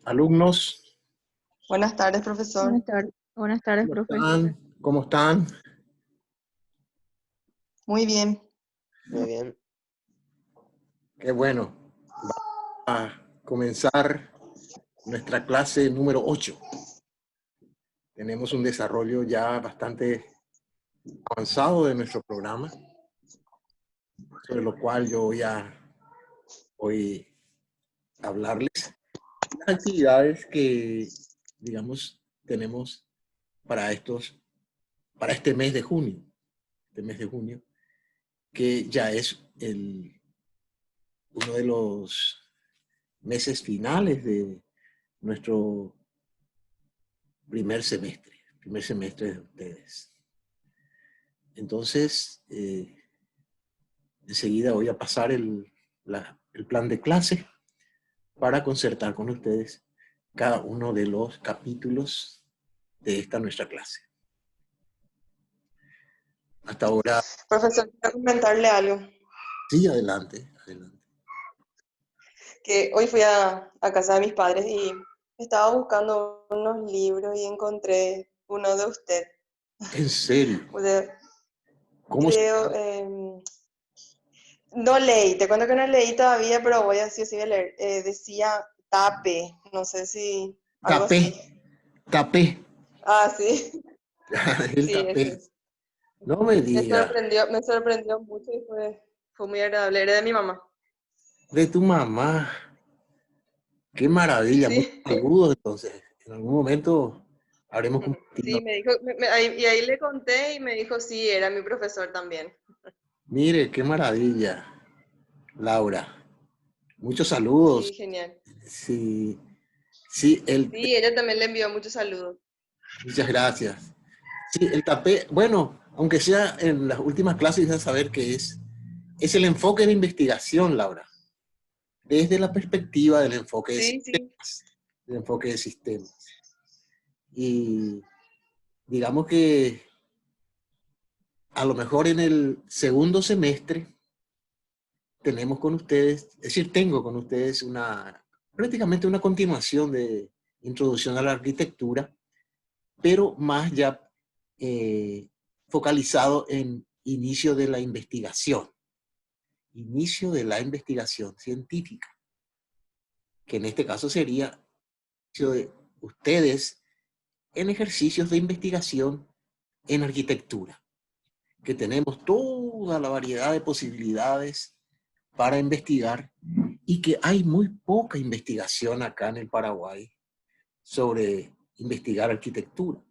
Alumnos, Buenas tardes, profesor. Buenas tardes, ¿cómo profe. están? ¿Cómo están? Muy bien. Muy bien. Qué bueno. Vamos a comenzar nuestra clase número 8. Tenemos un desarrollo ya bastante avanzado de nuestro programa, sobre lo cual yo voy a hoy hablarles las actividades que, digamos, tenemos para este mes de junio, que ya es uno de los meses finales de nuestro primer semestre de ustedes. Entonces, enseguida voy a pasar el plan de clase para concertar con ustedes cada uno de los capítulos de esta nuestra clase. Hasta ahora, Profesor, quiero comentarle algo. sí, adelante. Que hoy fui a casa de mis padres y estaba buscando unos libros y encontré uno de usted. En serio, ¿cómo se Creo, llama? no leí, te cuento que no leí todavía, pero voy a sí a leer. Decía Tape, no sé si algo así. Tapé. Ah, sí, El sí, ese tapé. es. No me diga. Me sorprendió mucho y fue muy agradable. Era de mi mamá. De tu mamá. Qué maravilla. Muchos Sí. saludos, entonces. En algún momento habremos compartido. Sí, me dijo, y ahí le conté y me dijo, sí, era mi profesor también. Mire, qué maravilla, Laura. Muchos saludos. Sí, genial. Sí, sí, Sí, ella también le envió muchos saludos. muchas gracias. Sí, el tapé, bueno, aunque sea en las últimas clases, ya saber qué es el enfoque de investigación, Laura, desde la perspectiva del enfoque de Sí, sí. sistemas, del enfoque de sistemas. Y digamos que a lo mejor en el segundo semestre tenemos con ustedes, es decir, tengo con ustedes prácticamente una continuación de introducción a la arquitectura, pero más ya focalizado en inicio de la investigación científica, que en este caso sería inicio de ustedes en ejercicios de investigación en arquitectura, que tenemos toda la variedad de posibilidades para investigar y que hay muy poca investigación acá en el Paraguay sobre investigar arquitectura,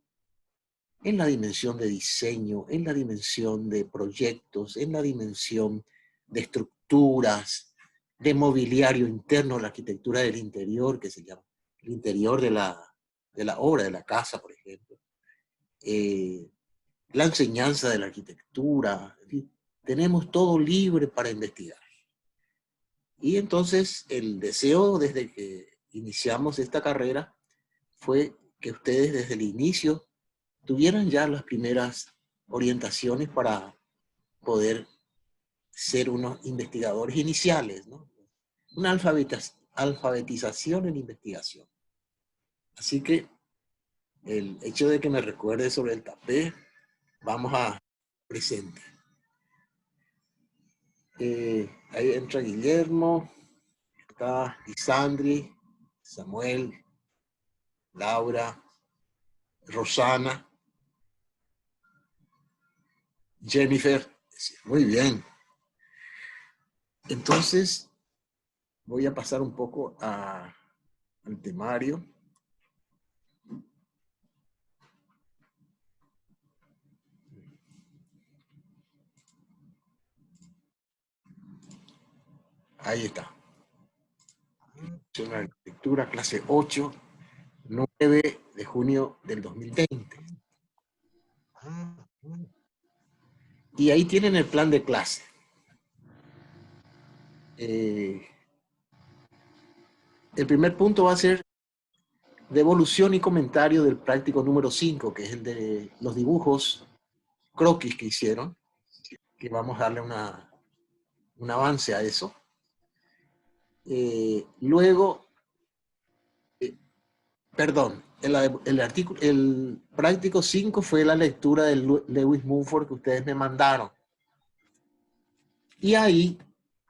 en la dimensión de diseño, en la dimensión de proyectos, en la dimensión de estructuras, de mobiliario interno, la arquitectura del interior, que se llama el interior de la obra, de la casa, por ejemplo. La enseñanza de la arquitectura, en fin, tenemos todo libre para investigar. Y entonces el deseo desde que iniciamos esta carrera fue que ustedes desde el inicio tuvieran ya las primeras orientaciones para poder ser unos investigadores iniciales, ¿no? Una alfabetización en investigación. Así que el hecho de que me recuerde sobre el tapé, vamos a presente. Ahí entra Guillermo, está Lisandri, Samuel, Laura, Rosana, Jennifer. Muy bien. Entonces, voy a pasar un poco al temario. Ahí está. La arquitectura, clase 8, 9 de junio del 2020. Y ahí tienen el plan de clase. El primer punto va a ser devolución y comentario del práctico número 5, que es el de los dibujos croquis que hicieron, que vamos a darle un avance a eso. Luego, Perdón, el práctico 5 fue la lectura de Lewis Mumford que ustedes me mandaron. Y ahí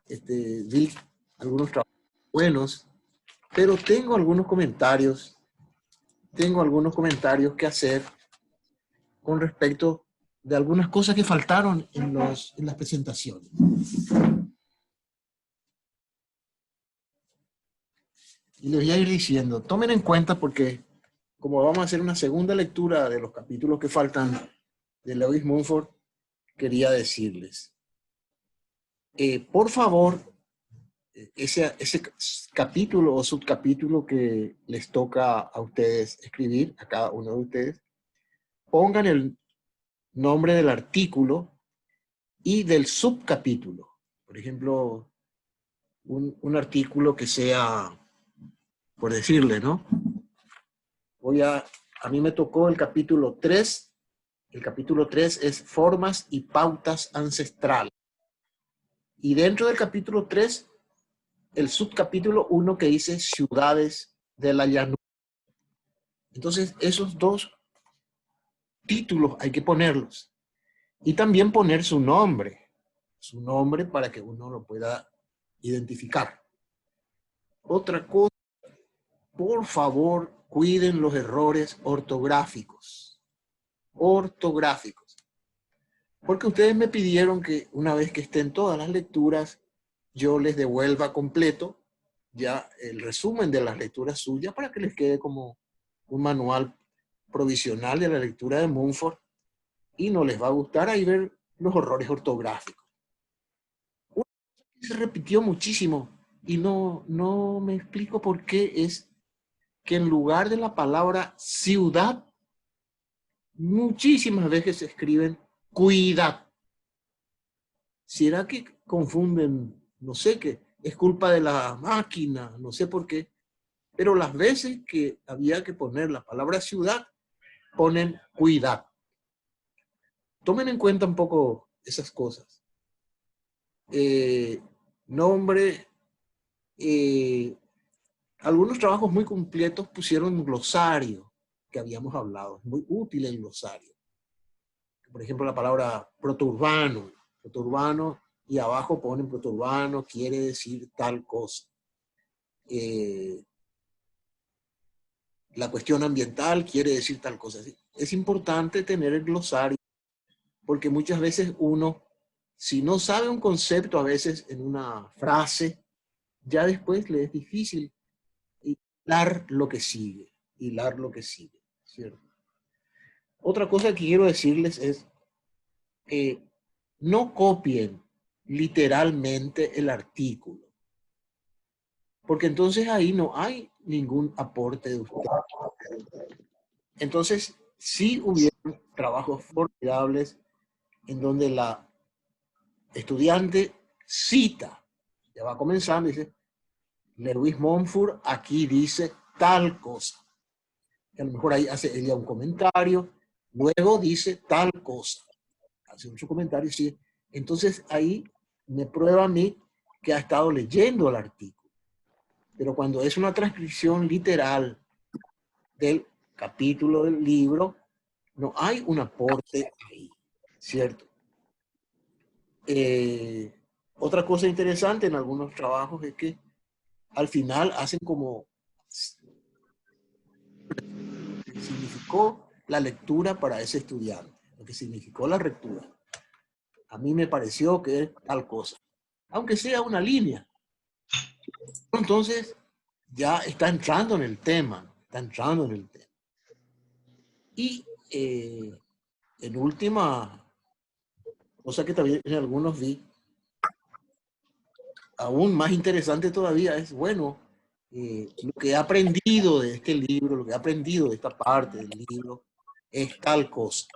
vi algunos trabajos buenos, pero tengo algunos comentarios que hacer con respecto de algunas cosas que faltaron en las presentaciones. Y les voy a ir diciendo, tomen en cuenta porque como vamos a hacer una segunda lectura de los capítulos que faltan de Lewis Mumford, quería decirles, por favor, ese capítulo o subcapítulo que les toca a ustedes escribir, a cada uno de ustedes, pongan el nombre del artículo y del subcapítulo. Por ejemplo, un artículo que sea, por decirle, ¿no? A mí me tocó el capítulo 3. El capítulo 3 es Formas y Pautas Ancestrales. Y dentro del capítulo 3, el subcapítulo 1 que dice Ciudades de la Llanura. Entonces, esos dos títulos hay que ponerlos. Y también poner su nombre para que uno lo pueda identificar. Otra cosa, por favor, cuiden los errores ortográficos. Porque ustedes me pidieron que una vez que estén todas las lecturas, yo les devuelva completo ya el resumen de las lecturas suyas para que les quede como un manual provisional de la lectura de Mumford y no les va a gustar ahí ver los errores ortográficos. Una cosa que se repitió muchísimo y no me explico por qué es que en lugar de la palabra ciudad, muchísimas veces se escriben cuidad. ¿Será que confunden? No sé, qué es culpa de la máquina, no sé por qué. Pero las veces que había que poner la palabra ciudad, ponen cuidad. Tomen en cuenta un poco esas cosas. Nombre, algunos trabajos muy completos pusieron un glosario que habíamos hablado. Es muy útil el glosario. Por ejemplo, la palabra protourbano. Protourbano y abajo ponen protourbano quiere decir tal cosa. La cuestión ambiental quiere decir tal cosa. Es importante tener el glosario porque muchas veces uno, si no sabe un concepto a veces en una frase, ya después le es difícil hilar lo que sigue, ¿cierto? Otra cosa que quiero decirles es que no copien literalmente el artículo, porque entonces ahí no hay ningún aporte de usted. Entonces, sí hubieron trabajos formidables en donde la estudiante cita, ya va comenzando, dice, Lewis Mumford aquí dice tal cosa. Y a lo mejor ahí hace ella un comentario, luego dice tal cosa. Hace otro comentario, sí. Entonces ahí me prueba a mí que ha estado leyendo el artículo. Pero cuando es una transcripción literal del capítulo del libro, no hay un aporte ahí, ¿cierto? Otra cosa interesante en algunos trabajos es que al final hacen como significó la lectura para ese estudiante, lo que significó la lectura. A mí me pareció que es tal cosa, aunque sea una línea. Entonces ya está entrando en el tema, Y en última cosa que también en algunos vi, aún más interesante todavía es, bueno, lo que he aprendido de este libro, lo que he aprendido de esta parte del libro, es tal cosa.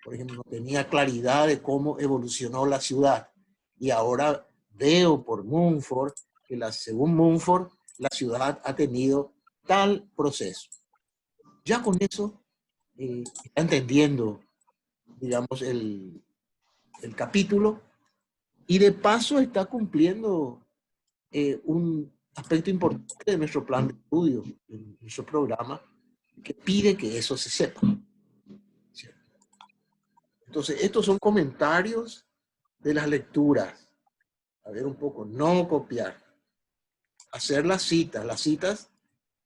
Por ejemplo, no tenía claridad de cómo evolucionó la ciudad. Y ahora veo por Mumford que según Mumford, la ciudad ha tenido tal proceso. Ya con eso está entendiendo, digamos, el capítulo y de paso está cumpliendo aspecto importante de nuestro plan de estudio, de nuestro programa, que pide que eso se sepa. ¿Cierto? Entonces, estos son comentarios de las lecturas. A ver un poco, no copiar. Hacer las citas. Las citas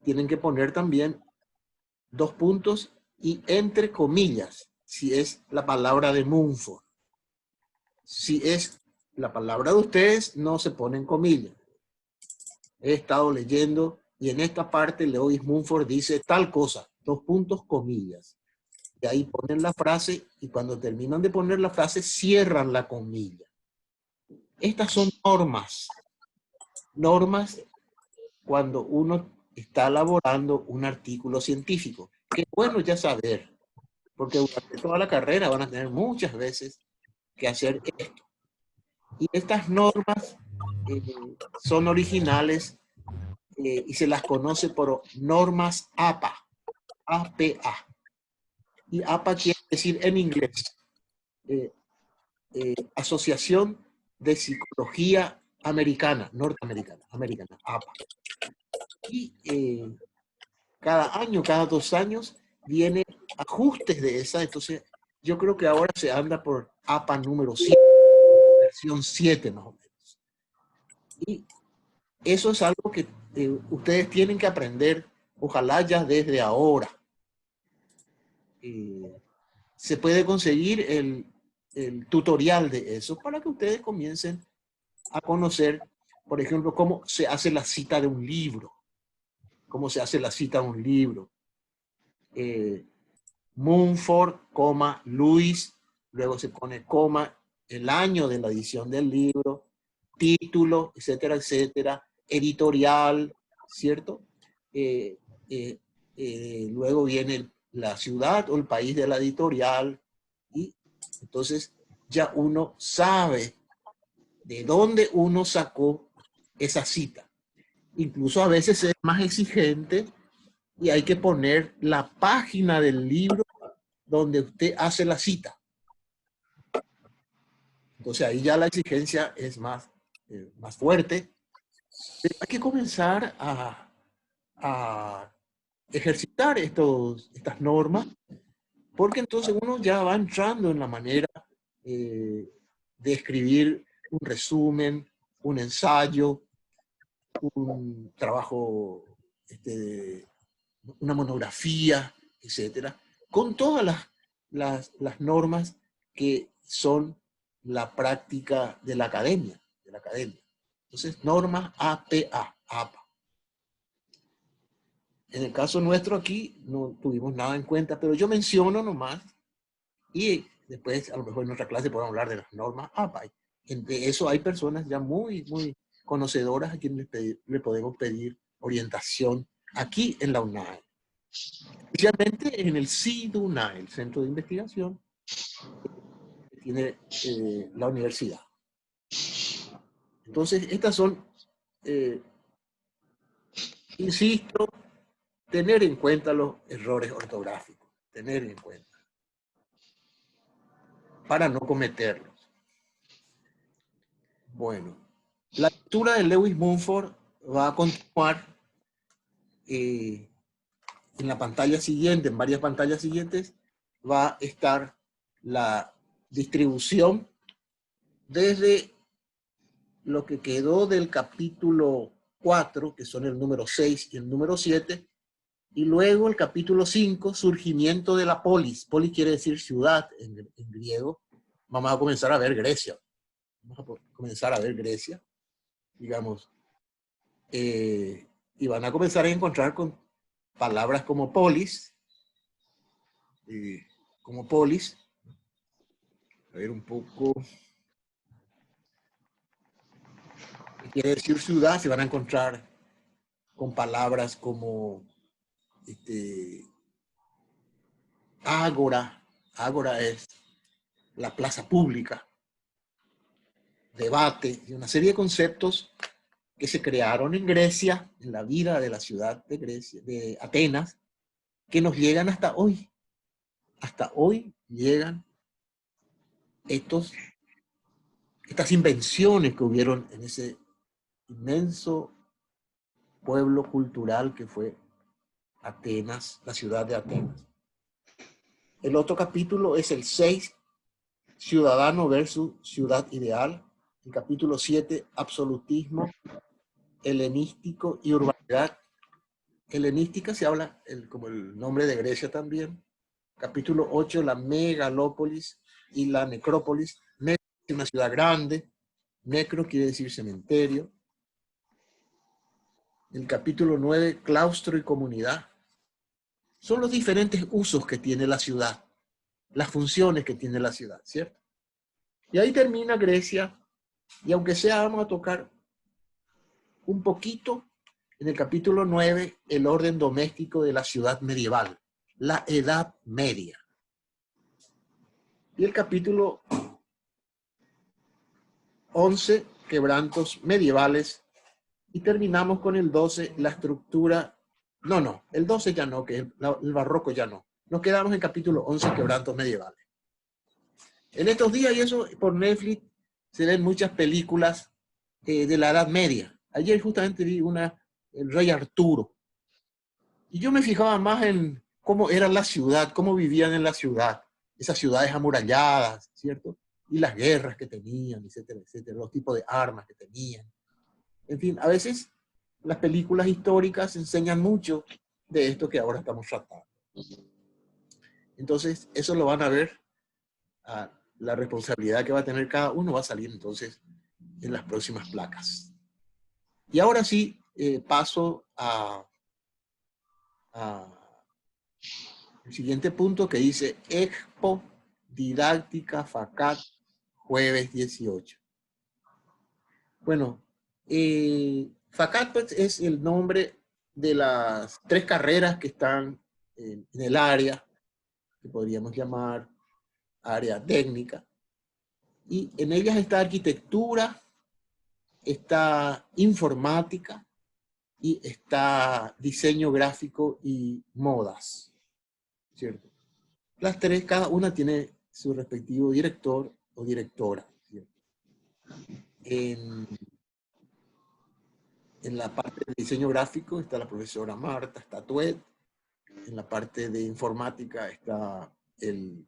tienen que poner también 2 puntos y entre comillas, si es la palabra de Mumford. Si es la palabra de ustedes, no se ponen comillas. He estado leyendo y en esta parte Lewis Mumford dice tal cosa, 2 puntos, comillas. Y ahí ponen la frase y cuando terminan de poner la frase, cierran la comilla. Estas son normas. Normas cuando uno está elaborando un artículo científico. Que bueno ya saber, porque durante toda la carrera van a tener muchas veces que hacer esto. Y estas normas son originales y se las conoce por normas APA, APA. Y APA quiere decir en inglés eh, Asociación de Psicología Americana, Norteamericana, americana, APA. Y cada año, cada 2 años, vienen ajustes de esa. Entonces, yo creo que ahora se anda por APA número 7, versión 7 más o menos. Y eso es algo que ustedes tienen que aprender, ojalá ya desde ahora. Se puede conseguir el tutorial de eso para que ustedes comiencen a conocer, por ejemplo, cómo se hace la cita de un libro. Cómo se hace la cita de un libro. Mumford, Lewis, luego se pone coma, el año de la edición del libro, título, etcétera, etcétera, editorial, ¿cierto? Eh, eh, luego viene la ciudad o el país de la editorial y entonces ya uno sabe de dónde uno sacó esa cita. Incluso a veces es más exigente y hay que poner la página del libro donde usted hace la cita. Entonces ahí ya la exigencia es más fuerte. Pero hay que comenzar a ejercitar estas normas, porque entonces uno ya va entrando en la manera de escribir un resumen, un ensayo, un trabajo, una monografía, etcétera, con todas las normas que son la práctica de la academia. Entonces, normas APA, APA. En el caso nuestro aquí no tuvimos nada en cuenta, pero yo menciono nomás y después a lo mejor en otra clase podemos hablar de las normas APA. De eso hay personas ya muy, muy conocedoras a quienes le podemos pedir orientación aquí en la UNAE. Especialmente en el CIDUNA, el Centro de Investigación que tiene la universidad. Entonces, estas son, insisto, tener en cuenta los errores ortográficos, tener en cuenta, para no cometerlos. Bueno, la lectura de Lewis Mumford va a continuar en la pantalla siguiente, en varias pantallas siguientes, va a estar la distribución desde lo que quedó del capítulo 4, que son el número 6 y el número 7, y luego el capítulo 5, surgimiento de la polis. Polis quiere decir ciudad en griego. Vamos a comenzar a ver Grecia. Digamos. Y van a comenzar a encontrar con palabras como polis, a ver un poco, ¿qué quiere decir ciudad? Se van a encontrar con palabras como ágora. Ágora es la plaza pública, debate y una serie de conceptos que se crearon en Grecia, en la vida de la ciudad de Grecia, de Atenas, que nos llegan hasta hoy. Hasta hoy llegan estas invenciones que hubieron en ese inmenso pueblo cultural que fue Atenas, la ciudad de Atenas. El otro capítulo es el 6, ciudadano versus ciudad ideal. El capítulo 7, absolutismo, helenístico y urbanidad. Helenística se habla como el nombre de Grecia también. Capítulo 8, la megalópolis y la necrópolis. Megalopolis es una ciudad grande. Necro quiere decir cementerio. El capítulo 9, claustro y comunidad. Son los diferentes usos que tiene la ciudad, las funciones que tiene la ciudad, ¿cierto? Y ahí termina Grecia, y aunque sea, vamos a tocar un poquito en el capítulo 9, el orden doméstico de la ciudad medieval, la Edad Media. Y el capítulo 11, quebrantos medievales, y terminamos con el 12, la estructura, el 12 ya no, que el barroco ya no. Nos quedamos en el capítulo 11, quebrantos medievales. En estos días, y eso por Netflix, se ven muchas películas de la Edad Media. Ayer justamente vi el Rey Arturo. Y yo me fijaba más en cómo era la ciudad, cómo vivían en la ciudad. Esas ciudades amuralladas, ¿cierto? Y las guerras que tenían, etcétera, etcétera. Los tipos de armas que tenían. En fin, a veces las películas históricas enseñan mucho de esto que ahora estamos tratando. Entonces, eso lo van a ver. La responsabilidad que va a tener cada uno va a salir entonces en las próximas placas. Y ahora sí, paso el siguiente punto que dice Expo Didáctica FACAT, jueves 18. Bueno, FACAT pues, es el nombre de las 3 carreras que están en el área, que podríamos llamar área técnica. Y en ellas está arquitectura, está informática y está diseño gráfico y modas, ¿cierto? Las 3, cada una tiene su respectivo director o directora, ¿cierto? En la parte de diseño gráfico está la profesora Marta Statuet, en la parte de informática está el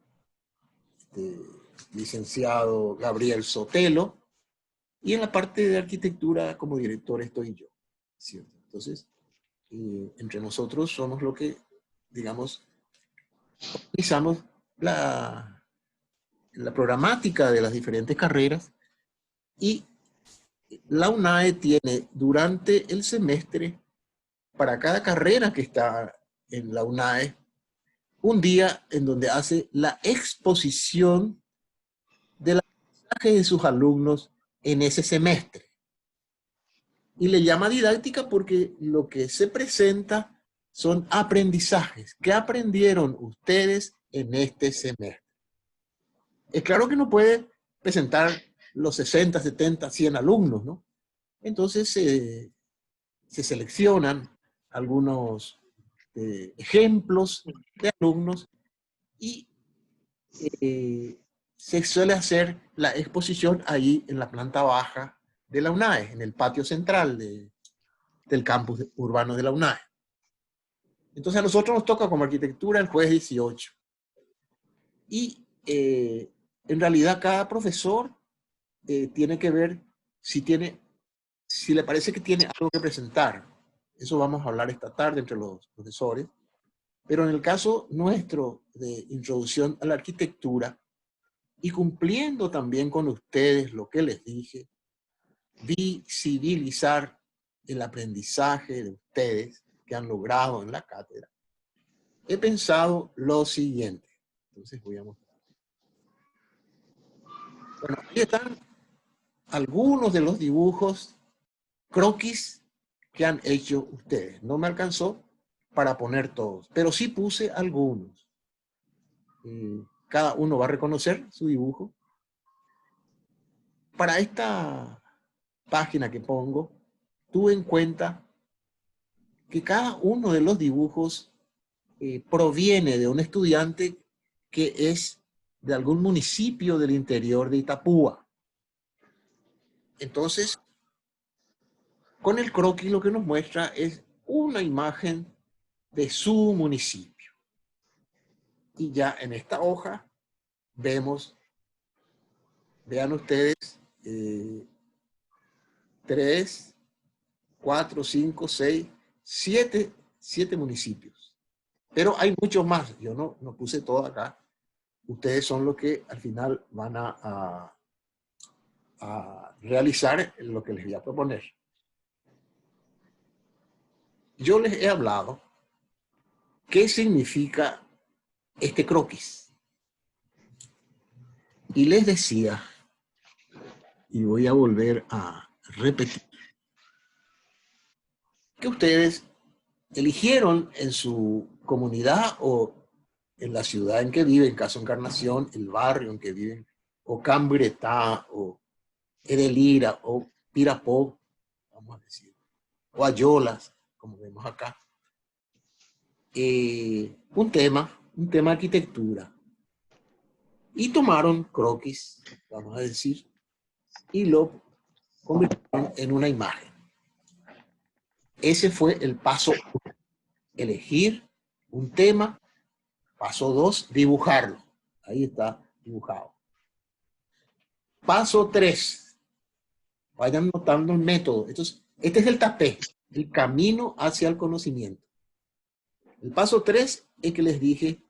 licenciado Gabriel Sotelo, y en la parte de arquitectura como director estoy yo, ¿cierto? Entonces, entre nosotros somos lo que, digamos, organizamos la programática de las diferentes carreras, y la UNAE tiene durante el semestre, para cada carrera que está en la UNAE, un día en donde hace la exposición del aprendizaje de sus alumnos en ese semestre. Y le llama didáctica porque lo que se presenta son aprendizajes. ¿Qué aprendieron ustedes en este semestre? Es claro que no puede presentar los 60, 70, 100 alumnos, ¿no? Entonces se seleccionan algunos ejemplos de alumnos y se suele hacer la exposición ahí en la planta baja de la UNAE, en el patio central del campus urbano de la UNAE. Entonces a nosotros nos toca como arquitectura el jueves 18. Y en realidad cada profesor tiene que ver si le parece que tiene algo que presentar. Eso vamos a hablar esta tarde entre los profesores. Pero en el caso nuestro de introducción a la arquitectura, y cumpliendo también con ustedes lo que les dije, visibilizar el aprendizaje de ustedes que han logrado en la cátedra, he pensado lo siguiente. Entonces voy a mostrar. Bueno, aquí están algunos de los dibujos croquis que han hecho ustedes. No me alcanzó para poner todos, pero sí puse algunos. Cada uno va a reconocer su dibujo. Para esta página que pongo, tuve en cuenta que cada uno de los dibujos proviene de un estudiante que es de algún municipio del interior de Itapúa. Entonces, con el croquis lo que nos muestra es una imagen de su municipio. Y ya en esta hoja vemos, vean ustedes, 3, 4, 5, 6, 7 municipios. Pero hay muchos más. Yo no puse todo acá. Ustedes son los que al final van a realizar lo que les voy a proponer. Yo les he hablado qué significa este croquis. Y les decía, y voy a volver a repetir, que ustedes eligieron en su comunidad o en la ciudad en que viven, caso Encarnación, el barrio en que viven, o Cambretá, o Edelira, o Pirapó, vamos a decir, o Ayolas, como vemos acá, un tema de arquitectura. Y tomaron croquis, vamos a decir, y lo convirtieron en una imagen. Ese fue el paso 1, elegir un tema. Paso 2, dibujarlo. Ahí está dibujado. Paso 3, vayan notando el método. Entonces, este es el tapé, el camino hacia el conocimiento. El paso 3 es que les dije,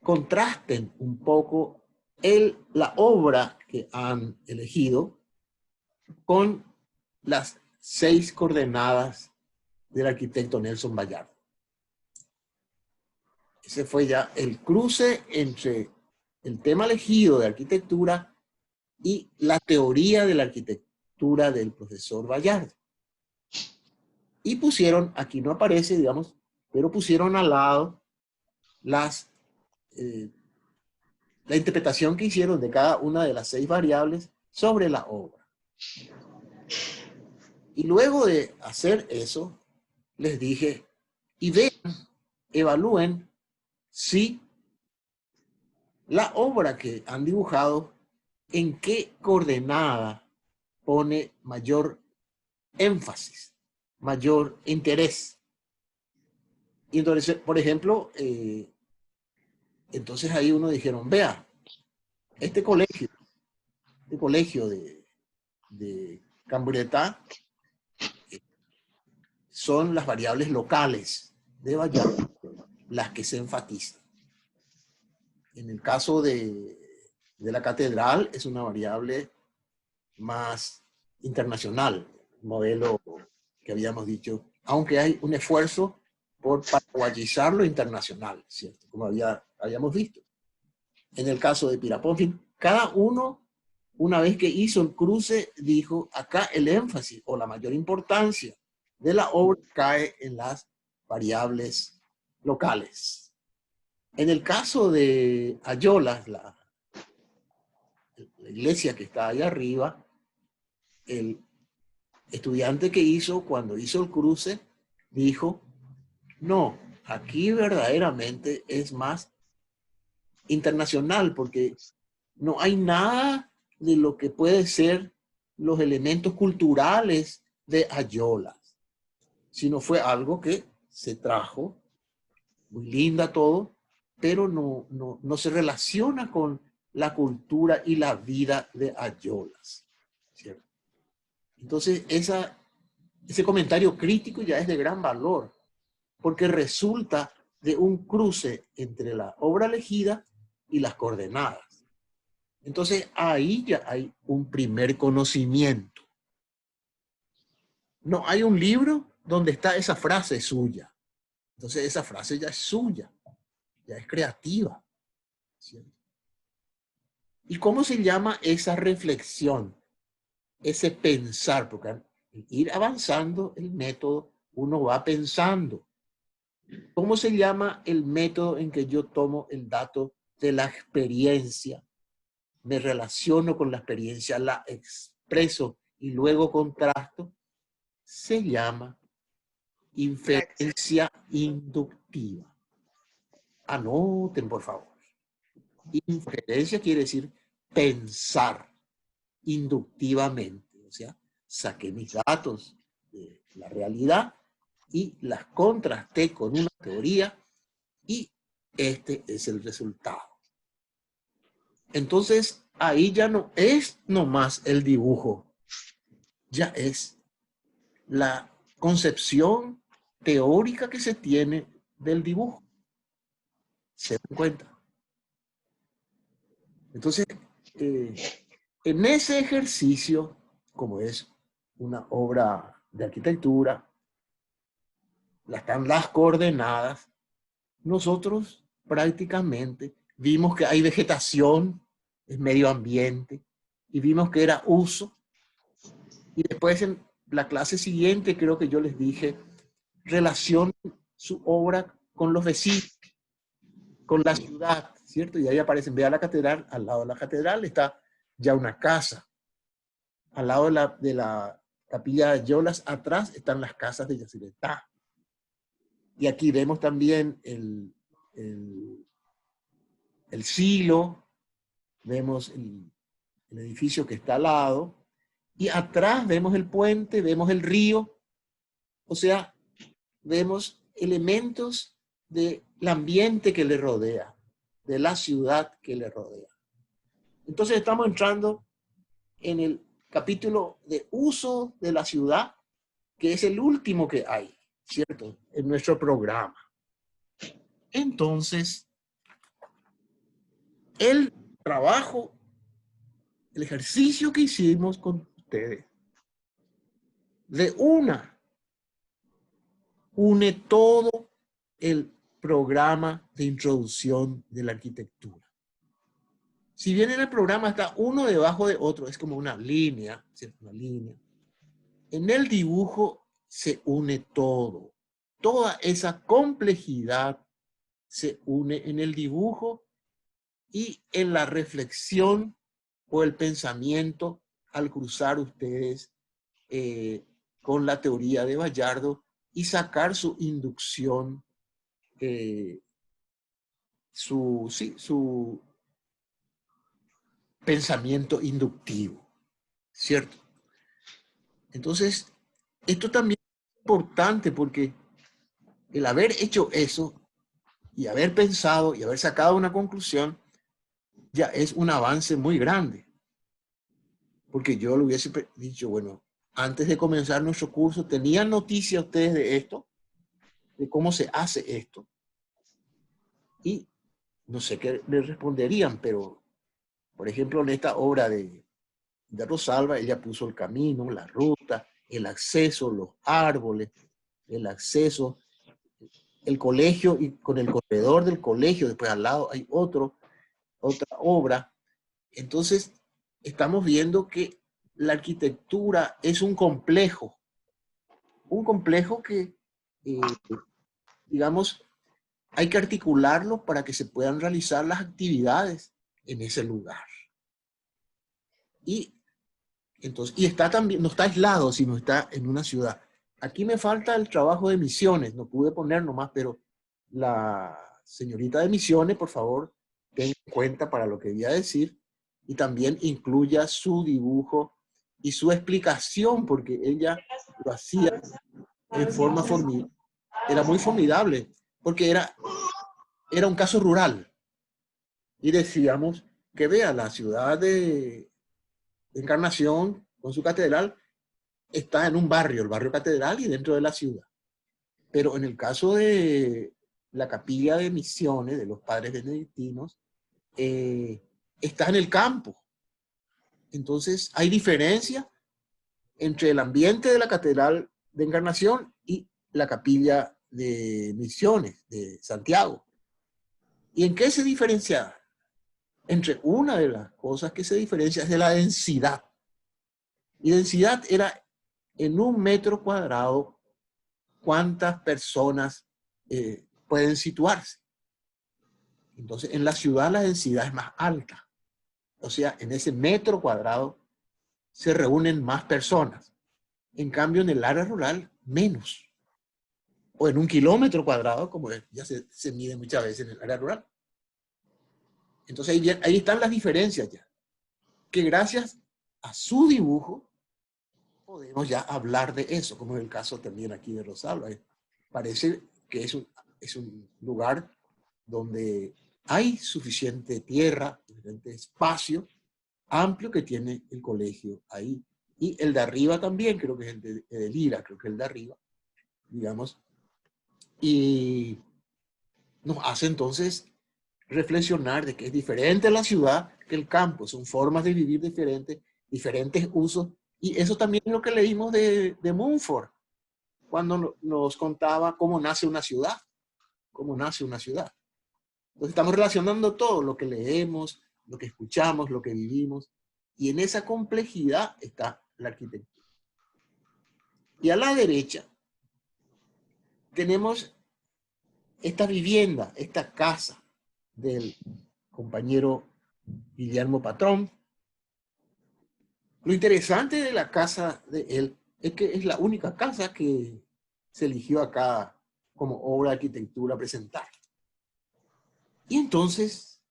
contrasten un poco la obra que han elegido con las 6 coordenadas del arquitecto Nelson Vallardo. Ese fue ya el cruce entre el tema elegido de arquitectura y la teoría de la arquitectura del profesor Vallardo. Y pusieron, aquí no aparece, digamos, pero pusieron al lado la interpretación que hicieron de cada una de las 6 variables sobre la obra. Y luego de hacer eso, les dije, y vean, evalúen si la obra que han dibujado, en qué coordenada pone mayor énfasis, mayor interés. Y entonces, por ejemplo, entonces ahí uno dijeron, vea, este colegio de Cambretá son las variables locales de Vallardo las que se enfatizan. En el caso de la catedral es una variable más internacional, modelo que habíamos dicho, aunque hay un esfuerzo por paraguayizar lo internacional, ¿cierto? Como habíamos visto. En el caso de Pirapó, cada uno, una vez que hizo el cruce, dijo, acá el énfasis o la mayor importancia de la obra cae en las variables locales. En el caso de Ayolas, la iglesia que está ahí arriba, el estudiante que cuando hizo el cruce, dijo, no, aquí verdaderamente es más internacional, porque no hay nada de lo que puede ser los elementos culturales de Ayolas, sino fue algo que se trajo, muy linda todo, pero no se relaciona con la cultura y la vida de Ayolas, ¿cierto? Entonces, ese comentario crítico ya es de gran valor, porque resulta de un cruce entre la obra elegida y las coordenadas. Entonces, ahí ya hay un primer conocimiento. No hay un libro donde está esa frase suya. Entonces, esa frase ya es suya, ya es creativa, ¿cierto? ¿Y cómo se llama esa reflexión? Ese pensar, porque al ir avanzando el método, uno va pensando. ¿Cómo se llama el método en que yo tomo el dato de la experiencia? Me relaciono con la experiencia, la expreso y luego contrasto. Se llama inferencia inductiva. Anoten, por favor. Inferencia quiere decir pensar inductivamente. O sea, saqué mis datos, de la realidad y las contrasté con una teoría y este es el resultado. Entonces, ahí ya no es nomás el dibujo, ya es la concepción teórica que se tiene del dibujo. ¿Se dan cuenta? Entonces, en ese ejercicio, como es una obra de arquitectura, están las coordenadas, nosotros prácticamente vimos que hay vegetación, es medio ambiente, y vimos que era uso. Y después en la clase siguiente creo que yo les dije, relación su obra con los vecinos, con la ciudad, ¿cierto? Y ahí aparecen, vea la catedral, al lado de la catedral está ya una casa. Al lado de la capilla de Yolas, atrás están las casas de Yacyretá. Y aquí vemos también el silo, vemos el edificio que está al lado, y atrás vemos el puente, vemos el río, o sea, vemos elementos del ambiente que le rodea, de la ciudad que le rodea. Entonces estamos entrando en el capítulo de uso de la ciudad, que es el último que hay, ¿cierto? En nuestro programa. Entonces, el trabajo, el ejercicio que hicimos con ustedes, une todo el programa de introducción de la arquitectura. Si bien en el programa está uno debajo de otro, es como una línea, ¿cierto? Una línea. En el dibujo se une todo. Toda esa complejidad se une en el dibujo y en la reflexión o el pensamiento al cruzar ustedes con la teoría de Bayardo y sacar su inducción, su pensamiento inductivo, ¿cierto? Entonces, esto también es importante porque el haber hecho eso y haber pensado y haber sacado una conclusión ya es un avance muy grande. Porque yo le hubiese dicho, bueno, antes de comenzar nuestro curso, ¿tenían noticia ustedes de esto? De cómo se hace esto. Y no sé qué les responderían, pero, por ejemplo, en esta obra de Rosalba, ella puso el camino, la ruta, el acceso, los árboles, el acceso, el colegio y con el corredor del colegio, después al lado hay otra obra. Entonces, estamos viendo que la arquitectura es un complejo que, digamos, hay que articularlo para que se puedan realizar las actividades en ese lugar. Y entonces, y está también, no está aislado, sino está en una ciudad. Aquí me falta el trabajo de Misiones, no pude poner nomás, pero la señorita de Misiones, por favor, tenga en cuenta para lo que voy a decir, y también incluya su dibujo y su explicación, porque ella lo hacía en forma formidable, era muy formidable, porque era un caso rural. Y decíamos que vea, la ciudad de Encarnación, con su catedral, está en un barrio, el barrio Catedral, y dentro de la ciudad. Pero en el caso de la capilla de Misiones, de los padres benedictinos, está en el campo. Entonces, hay diferencia entre el ambiente de la Catedral de Encarnación y la capilla de Misiones, de Santiago. ¿Y en qué se diferencia? Entre una de las cosas que se diferencia es de la densidad. Y densidad era en 1 metro cuadrado cuántas personas pueden situarse. Entonces, en la ciudad la densidad es más alta. O sea, en ese metro cuadrado se reúnen más personas. En cambio, en el área rural, menos. O en 1 kilómetro cuadrado, como ya se mide muchas veces en el área rural. Entonces, ahí están las diferencias ya. Que gracias a su dibujo podemos ya hablar de eso, como es el caso también aquí de Rosalba. Parece que es un lugar donde hay suficiente tierra, suficiente espacio amplio que tiene el colegio ahí. Y el de arriba también, creo que es el de Lira, creo que es el de arriba, digamos. Y nos hace entonces reflexionar de que es diferente la ciudad que el campo, son formas de vivir diferentes, diferentes usos. Y eso también es lo que leímos de Mumford, cuando nos contaba cómo nace una ciudad, cómo nace una ciudad. Entonces estamos relacionando todo, lo que leemos, lo que escuchamos, lo que vivimos, y en esa complejidad está la arquitectura. Y a la derecha tenemos esta vivienda, esta casa del compañero Guillermo Patrón. Lo interesante de la casa de él es que es la única casa que se eligió acá como obra de arquitectura a presentar. Y entonces,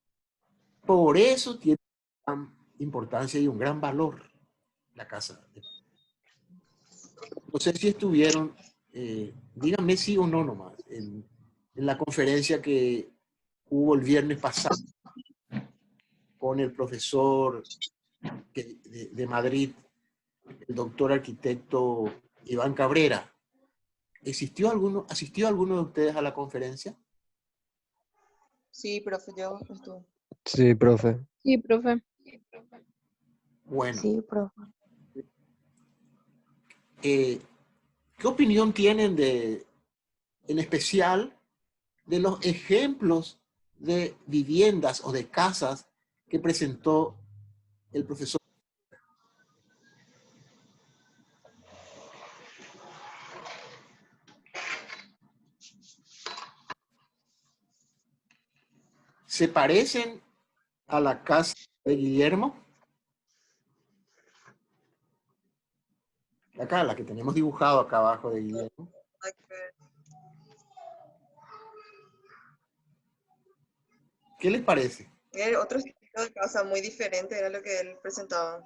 por eso tiene gran importancia y un gran valor la casa. No sé si estuvieron, díganme sí o no nomás, en la conferencia que hubo el viernes pasado con el profesor de Madrid, el doctor arquitecto Iván Cabrera. ¿Asistió alguno de ustedes a la conferencia? Sí, profe, yo estuve. Sí, profe. Sí, profe. Bueno, Sí, profe. ¿qué opinión tienen en especial, de los ejemplos de viviendas o de casas que presentó el profesor? ¿Se parecen a la casa de Guillermo? Acá, la que tenemos dibujado acá abajo de Guillermo. ¿Qué les parece? Era otro estilo de casa muy diferente, era lo que él presentaba.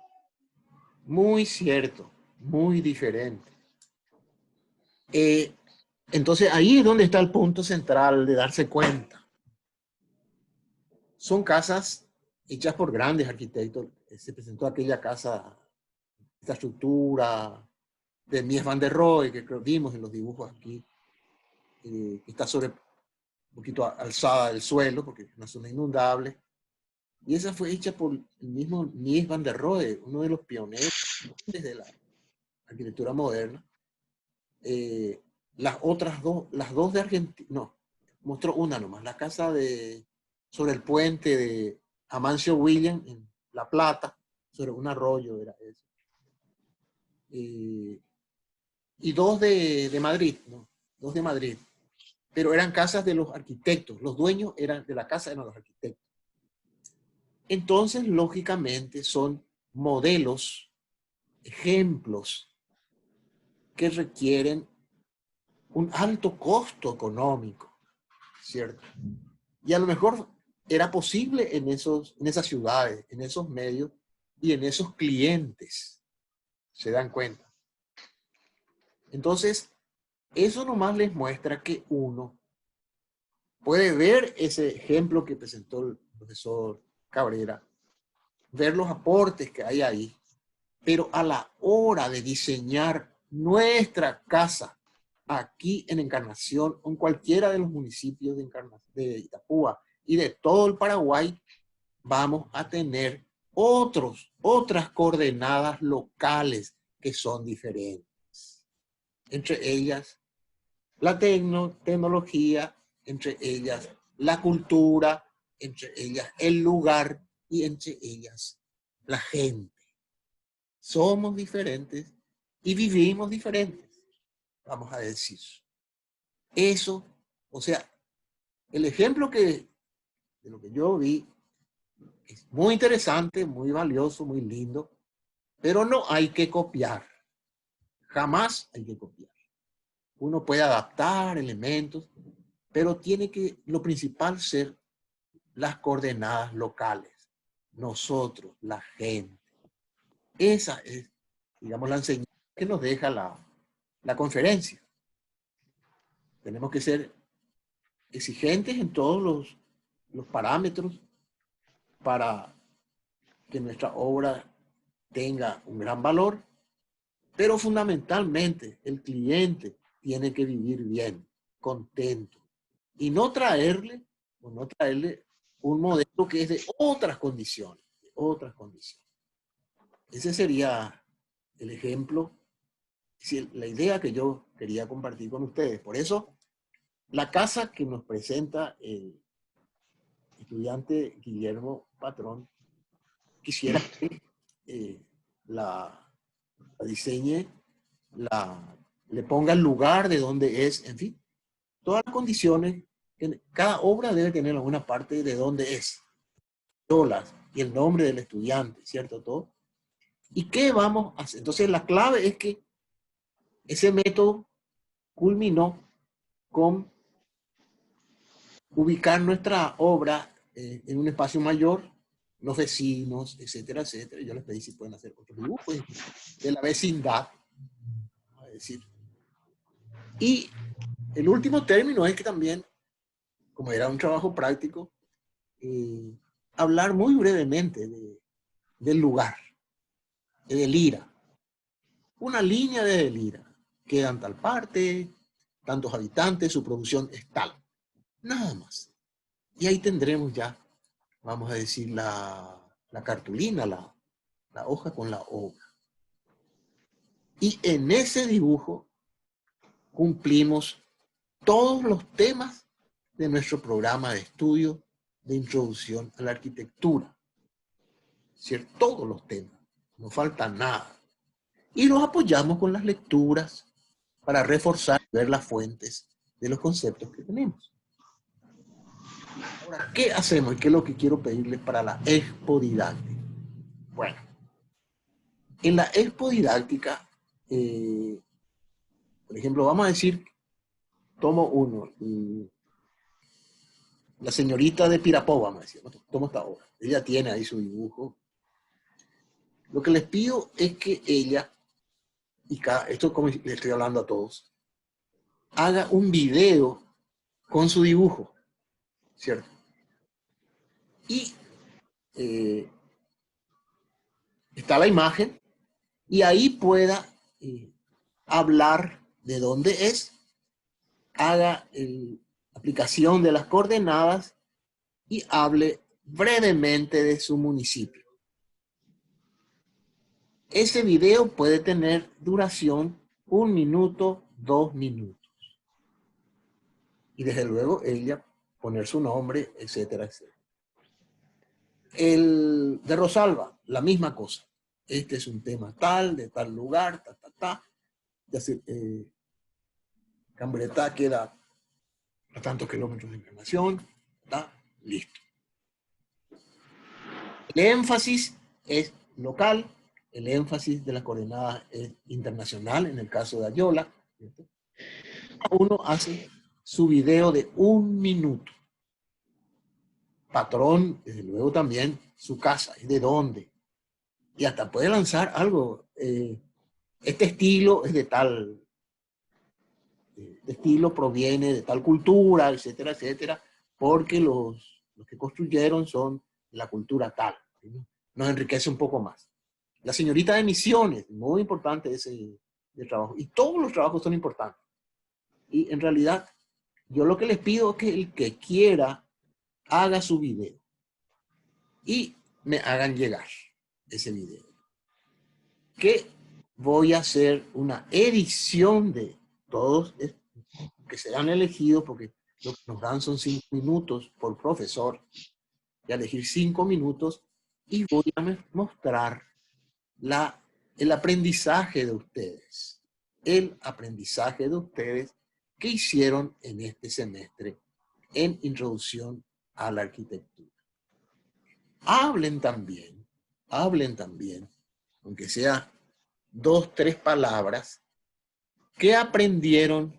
Muy cierto, muy diferente. Entonces ahí es donde está el punto central de darse cuenta. Son casas hechas por grandes arquitectos. Se presentó aquella casa, esta estructura de Mies van der Rohe, que creo vimos en los dibujos aquí, que está sobre un poquito alzada del suelo, porque es una zona inundable. Y esa fue hecha por el mismo Mies van der Rohe, uno de los pioneros de la arquitectura moderna. Las otras dos, las dos de Argentina, no, mostró una nomás, la casa sobre el puente de Amancio William en La Plata, sobre un arroyo era eso. Y dos de Madrid, ¿no? Dos de Madrid. Pero eran casas de los arquitectos, los dueños de la casa eran los arquitectos. Entonces, lógicamente, son modelos, ejemplos que requieren un alto costo económico, ¿cierto? Y a lo mejor era posible en esas ciudades, en esos medios y en esos clientes, ¿se dan cuenta? Entonces, eso nomás les muestra que uno puede ver ese ejemplo que presentó el profesor Cabrera, ver los aportes que hay ahí, pero a la hora de diseñar nuestra casa aquí en Encarnación o en cualquiera de los municipios de Itapúa y de todo el Paraguay, vamos a tener otras coordenadas locales que son diferentes. Entre ellas, la tecnología, entre ellas, la cultura, entre ellas, el lugar y entre ellas, la gente. Somos diferentes y vivimos diferentes, vamos a decir. Eso, o sea, el ejemplo de lo que yo vi es muy interesante, muy valioso, muy lindo, pero no hay que copiar. Jamás hay que copiar. Uno puede adaptar elementos, pero tiene que, lo principal, ser las coordenadas locales. Nosotros, la gente. Esa es, digamos, la enseñanza que nos deja la conferencia. Tenemos que ser exigentes en todos los parámetros para que nuestra obra tenga un gran valor, pero fundamentalmente el cliente tiene que vivir bien, contento, y no traerle un modelo que es de otras condiciones, Ese sería el ejemplo, la idea que yo quería compartir con ustedes. Por eso, la casa que nos presenta el estudiante Guillermo Patrón, quisiera que la diseñe, le ponga el lugar de donde es, en fin, todas las condiciones. Cada obra debe tener alguna parte de dónde es, solas, y el nombre del estudiante, ¿cierto? Todo. ¿Y qué vamos a hacer? Entonces, la clave es que ese método culminó con ubicar nuestra obra en un espacio mayor, los vecinos, etcétera, etcétera. Yo les pedí si pueden hacer otros dibujos de la vecindad, a decir. Y el último término es que también, como era un trabajo práctico, hablar muy brevemente del lugar, de Delira. Una línea de Delira. Quedan tal parte, tantos habitantes, su producción es tal. Nada más. Y ahí tendremos ya, vamos a decir, la cartulina, la hoja con la obra. Y en ese dibujo cumplimos todos los temas de nuestro programa de estudio de introducción a la arquitectura. ¿Cierto? Todos los temas, no falta nada. Y los apoyamos con las lecturas para reforzar y ver las fuentes de los conceptos que tenemos. Ahora, ¿qué hacemos? ¿Y qué es lo que quiero pedirles para la expodidáctica? Bueno, en la expodidáctica, por ejemplo, vamos a decir, tomo uno, la señorita de Pirapó, vamos a decir, tomo esta obra. Ella tiene ahí su dibujo. Lo que les pido es que ella, y esto como le estoy hablando a todos, haga un video con su dibujo, ¿cierto? Y está la imagen, y ahí pueda hablar de dónde es, haga la aplicación de las coordenadas y hable brevemente de su municipio. Ese video puede tener duración 1 minuto, 2 minutos. Y desde luego ella poner su nombre, etcétera, etcétera. El de Rosalba, la misma cosa. Este es un tema tal, de tal lugar, Ya se, Cambretá queda a tantos kilómetros de información, está listo. El énfasis es local, el énfasis de las coordenadas es internacional, en el caso de Ayola. Uno hace su video de 1 minuto. Patrón, desde luego también, su casa, es de dónde. Y hasta puede lanzar algo. Este estilo es de tal estilo, proviene de tal cultura, etcétera, etcétera, porque los que construyeron son de la cultura tal. ¿Sí? Nos enriquece un poco más. La señorita de Misiones, muy importante ese trabajo. Y todos los trabajos son importantes. Y en realidad, yo lo que les pido es que el que quiera haga su video y me hagan llegar ese video. Que voy a hacer una edición de todos que serán elegidos, porque lo que nos dan son 5 minutos por profesor, y a elegir 5 minutos, y voy a mostrar el aprendizaje de ustedes. El aprendizaje de ustedes que hicieron en este semestre en Introducción a la Arquitectura. Hablen también, aunque sea 2, 3 palabras, que aprendieron,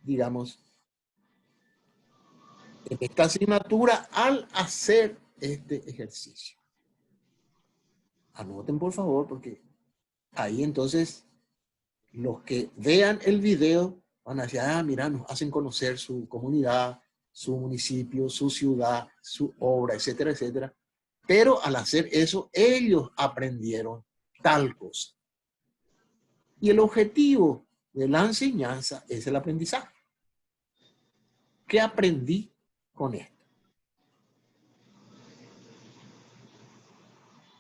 digamos, en esta asignatura al hacer este ejercicio. Anoten, por favor, porque ahí entonces los que vean el video van a decir, ah, mira, nos hacen conocer su comunidad, su municipio, su ciudad, su obra, etcétera, etcétera. Pero al hacer eso, ellos aprendieron tal cosa. Y el objetivo de la enseñanza es el aprendizaje. ¿Qué aprendí con esto?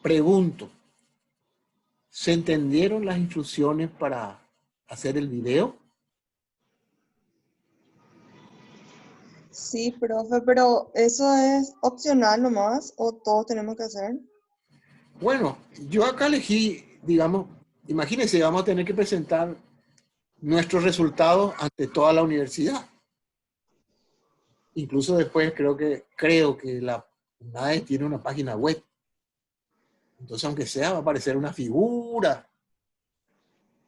Pregunto, ¿se entendieron las instrucciones para hacer el video? Sí, profe, pero ¿eso es opcional nomás o todos tenemos que hacer? Bueno, yo acá elegí, digamos, imagínense, vamos a tener que presentar nuestros resultados ante toda la universidad. Incluso después creo que la UNAE tiene una página web. Entonces, aunque sea, va a aparecer una figura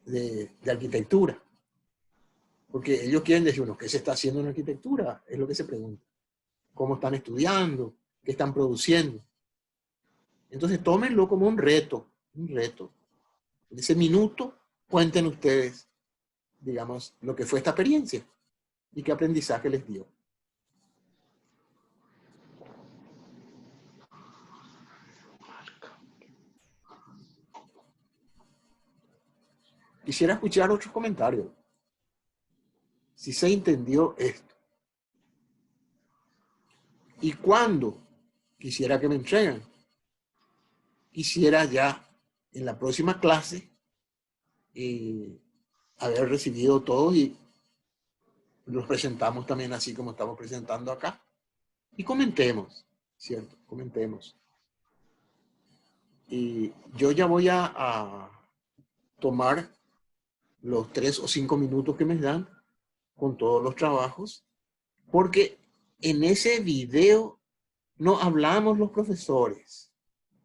de arquitectura. Porque ellos quieren decirnos qué se está haciendo en arquitectura, es lo que se pregunta. ¿Cómo están estudiando? ¿Qué están produciendo? Entonces, tómenlo como un reto, un reto. En ese minuto, cuenten ustedes, digamos, lo que fue esta experiencia y qué aprendizaje les dio. Quisiera escuchar otros comentarios. Si se entendió esto. ¿Y cuándo quisiera que me entreguen? Quisiera ya en la próxima clase haber recibido todo y los presentamos también así como estamos presentando acá. Y comentemos, ¿cierto? Comentemos. Y yo ya voy a tomar los 3 o 5 minutos que me dan con todos los trabajos, porque en ese video no hablamos los profesores,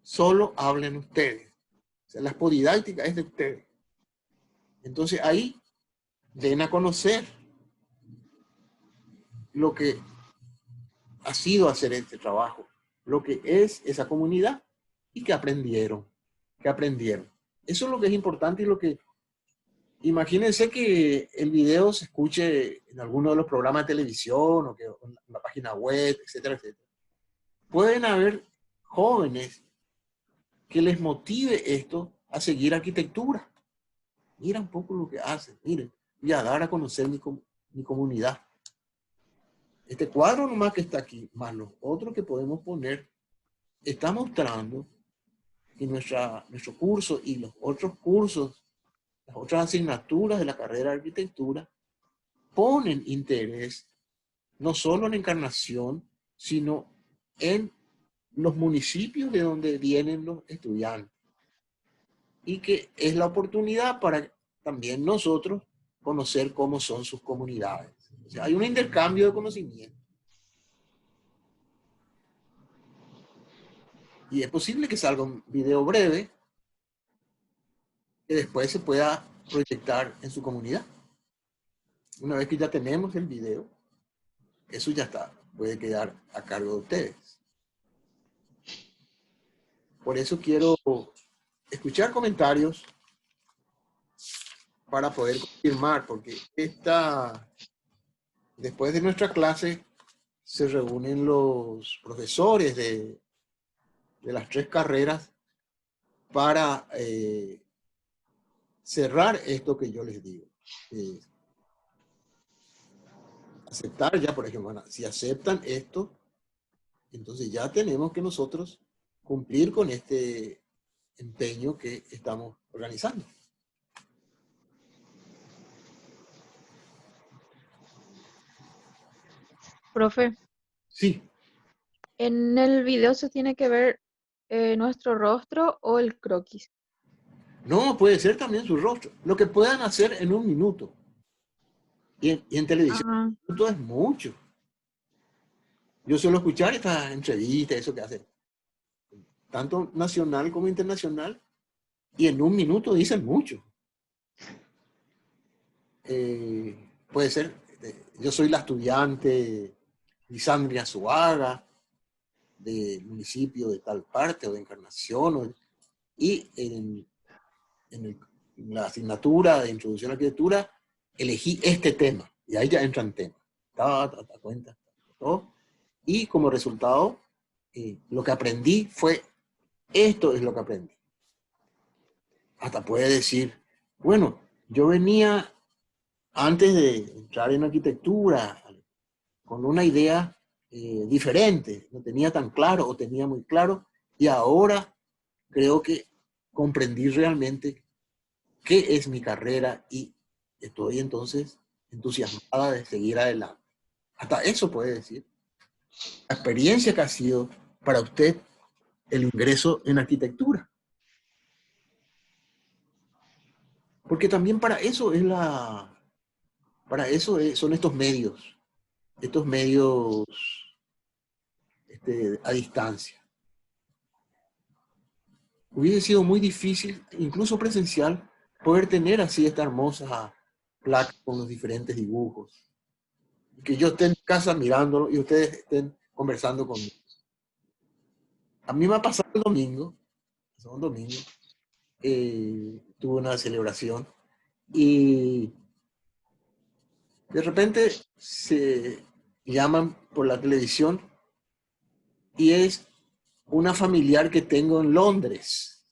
solo hablen ustedes. O sea, la exposididáctica es de ustedes. Entonces ahí den a conocer lo que ha sido hacer este trabajo, lo que es esa comunidad y que aprendieron, que aprendieron. Eso es lo que es importante y lo que... Imagínense que el video se escuche en alguno de los programas de televisión o que en la página web, etcétera, etcétera. Pueden haber jóvenes que les motive esto a seguir arquitectura. Mira un poco lo que hacen, miren, y a dar a conocer mi comunidad. Este cuadro nomás que está aquí, más los otros que podemos poner, está mostrando que nuestro curso y los otros cursos, las otras asignaturas de la carrera de arquitectura, ponen interés no solo en Encarnación, sino en los municipios de donde vienen los estudiantes. Y que es la oportunidad para también nosotros conocer cómo son sus comunidades. O sea, hay un intercambio de conocimiento. Y es posible que salga un video breve que después se pueda proyectar en su comunidad. Una vez que ya tenemos el video, eso ya está, puede quedar a cargo de ustedes. Por eso quiero escuchar comentarios para poder confirmar, porque después de nuestra clase se reúnen los profesores de las 3 carreras para cerrar esto que yo les digo. Aceptar ya, por ejemplo, bueno, si aceptan esto, entonces ya tenemos que nosotros cumplir con este empeño que estamos organizando. Profe, Sí, en el video se tiene que ver nuestro rostro o el croquis. no, puede ser también su rostro. Lo que puedan hacer en un minuto. Y en televisión, Ah, un minuto es mucho. Yo suelo escuchar estas entrevistas, eso que hacen, tanto nacional como internacional, y en un minuto dicen mucho. Puede ser, yo soy la estudiante Lisandria Suaga, del municipio de tal parte, o de Encarnación, y en la asignatura de Introducción a la Arquitectura, elegí este tema, y ahí ya entran temas. Cuenta, todo. Y como resultado, lo que aprendí fue, esto es lo que aprendí. Hasta puede decir, bueno, yo venía antes de entrar en arquitectura con una idea diferente, no tenía tan claro o tenía muy claro, y ahora creo que comprendí realmente qué es mi carrera y estoy entonces entusiasmada de seguir adelante. Hasta eso puede decir. La experiencia que ha sido para usted el ingreso en arquitectura. Porque también para eso es son estos medios a distancia. Hubiese sido muy difícil, incluso presencial, poder tener así esta hermosa placa con los diferentes dibujos. Y que yo esté en casa mirándolo y ustedes estén conversando conmigo. A mí me ha pasado el domingo, tuve una celebración y de repente se llaman por la televisión y es una familiar que tengo en Londres.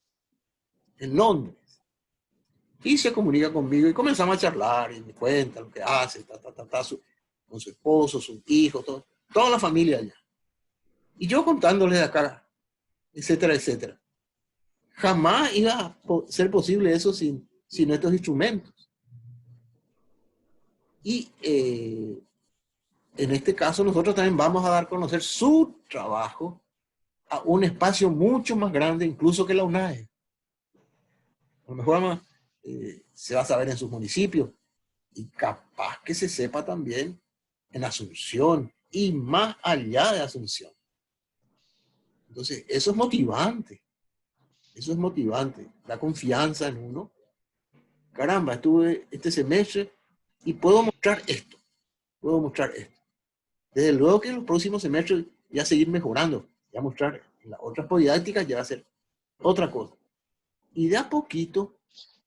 Y se comunica conmigo y comenzamos a charlar y me cuenta lo que hace, con su esposo, sus hijos, toda la familia allá. Y yo contándole de acá, etcétera, etcétera. Jamás iba a ser posible eso sin estos instrumentos. Y en este caso nosotros también vamos a dar a conocer su trabajo a un espacio mucho más grande incluso que la UNAE. A lo mejor se va a saber en sus municipios y capaz que se sepa también en Asunción y más allá de Asunción. Entonces, eso es motivante. Eso es motivante. Da confianza en uno. Caramba, estuve este semestre y puedo mostrar esto. Desde luego que en los próximos semestres ya seguir mejorando, ya mostrar las otras didácticas, ya va a ser otra cosa. Y de a poquito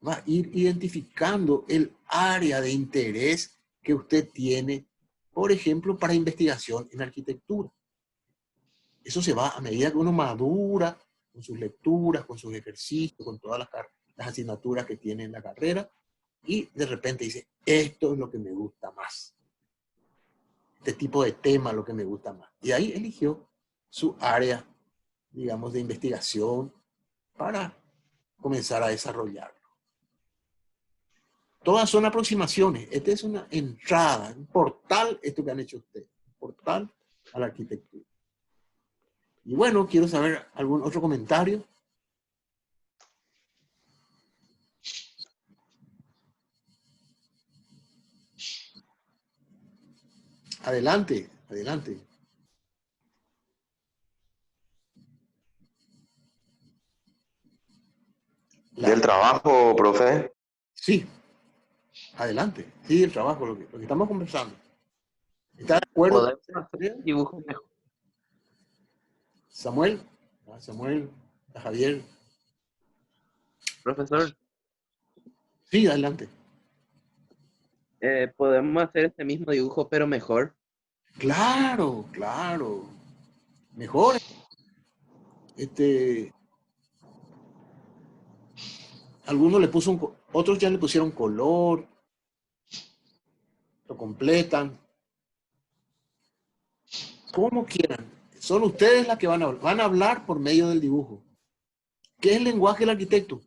va a ir identificando el área de interés que usted tiene, por ejemplo, para investigación en arquitectura. Eso se va a medida que uno madura con sus lecturas, con sus ejercicios, con todas las asignaturas que tiene en la carrera, y de repente dice, esto es lo que me gusta más. Este tipo de tema lo que me gusta más. Y ahí eligió su área, digamos, de investigación para comenzar a desarrollarlo. Todas son aproximaciones. Esta es una entrada, un portal, esto que han hecho ustedes. Un portal a la arquitectura. Y bueno, quiero saber algún otro comentario. Adelante, adelante. Del trabajo, profe. Sí, adelante. Sí, el trabajo, lo que estamos conversando. ¿Está de acuerdo? Podemos hacer dibujos mejor. Samuel, Javier. Profesor, Sí, adelante. podemos hacer este mismo dibujo, pero mejor. Claro. Mejor. Algunos otros ya le pusieron color, lo completan. Como quieran. Son ustedes las que van a hablar por medio del dibujo. ¿Qué es el lenguaje del arquitecto?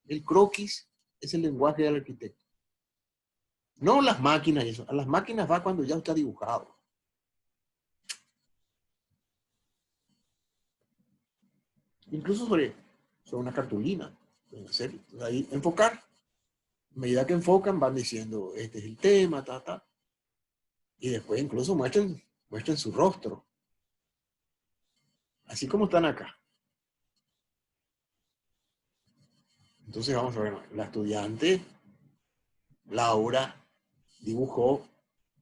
El croquis es el lenguaje del arquitecto. No las máquinas y eso. A las máquinas va cuando ya está dibujado. Incluso sobre una cartulina. Pueden hacer, ahí enfocar. A medida que enfocan van diciendo, este es el tema, Y después incluso muestren su rostro. Así como están acá. Entonces vamos a ver, la estudiante Laura dibujó,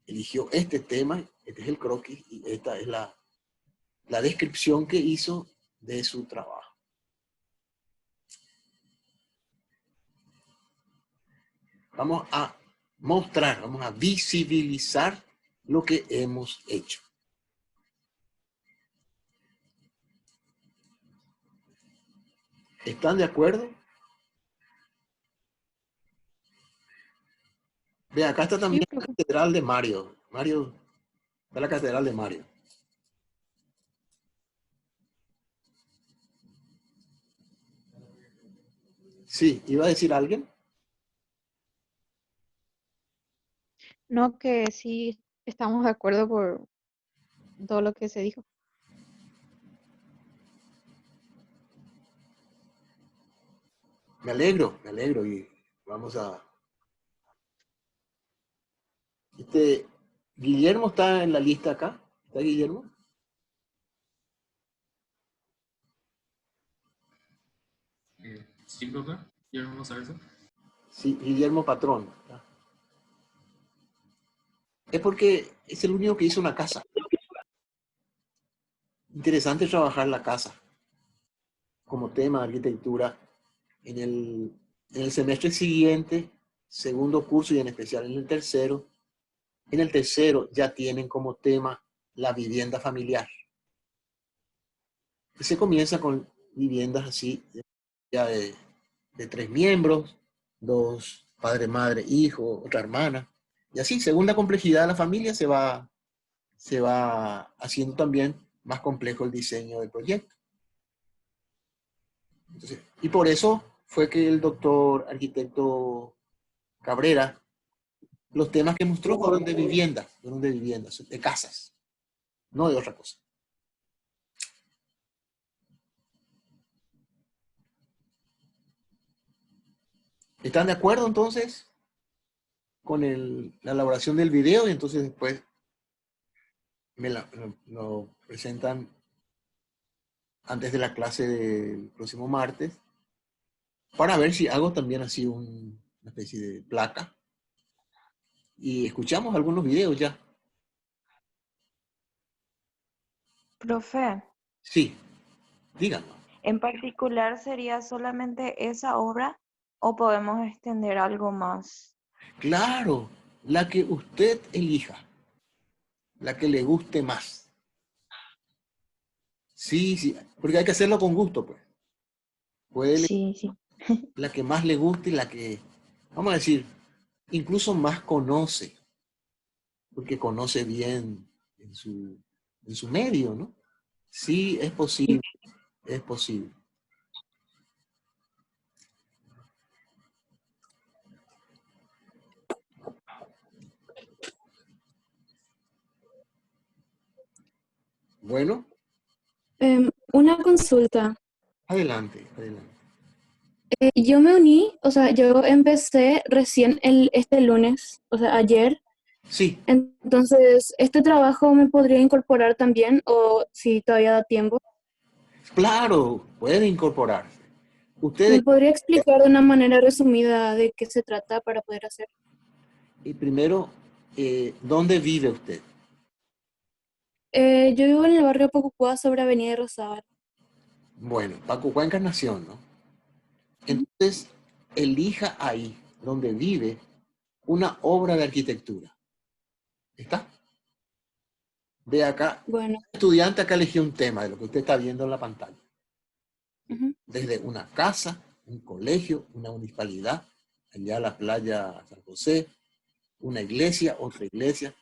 eligió este tema, este es el croquis y esta es la descripción que hizo de su trabajo. vamos a mostrar, vamos a visibilizar lo que hemos hecho. ¿Están de acuerdo? Ve, acá está también la catedral de Mario. Mario, está la catedral de Mario. Sí, ¿iba a decir alguien? No, que sí estamos de acuerdo por todo lo que se dijo. Me alegro y vamos a... Guillermo está en la lista acá. ¿Está Guillermo? Sí, profe, ya vamos a ver eso. Sí, Guillermo Patrón. Es porque es el único que hizo una casa. Interesante trabajar la casa como tema de arquitectura en el semestre siguiente, segundo curso y en especial en el tercero. En el tercero ya tienen como tema la vivienda familiar. Y se comienza con viviendas así, ya de 3 miembros, 2 padre, madre, hijo, otra hermana. Y así, según la complejidad de la familia, se va haciendo también más complejo el diseño del proyecto. Entonces, y por eso fue que el doctor arquitecto Cabrera, los temas que mostró fueron de viviendas, de casas, no de otra cosa. ¿Están de acuerdo entonces con la elaboración del video? Y entonces después lo presentan antes de la clase del próximo martes para ver si hago también así una especie de placa. Y escuchamos algunos videos ya. Profe, Sí, díganlo. ¿en particular sería solamente esa obra o podemos extender algo más? Claro, la que usted elija, la que le guste más. Sí, sí, porque hay que hacerlo con gusto, pues. Puede elegir Sí, sí. la que más le guste y la que, vamos a decir, incluso más conoce, porque conoce bien en su medio, ¿no? Sí, es posible, es posible. Bueno, Una consulta. adelante, adelante. Yo me uní, o sea, yo empecé recién este lunes, o sea, ayer. Sí, Entonces, ¿este trabajo me podría incorporar también o si todavía da tiempo? claro, puede incorporarse. Ustedes, ¿Me podría explicar de una manera resumida de qué se trata para poder hacer? y primero, ¿dónde vive usted? Yo vivo en el barrio Pocucua sobre Avenida Rosada. Bueno, Pacucua Encarnación, ¿no? Entonces, elija ahí, donde vive, una obra de arquitectura. ¿Está? Ve acá, Bueno, el estudiante acá eligió un tema de lo que usted está viendo en la pantalla. ujú, Desde una casa, un colegio, una municipalidad, allá la playa San José, una iglesia, otra iglesia,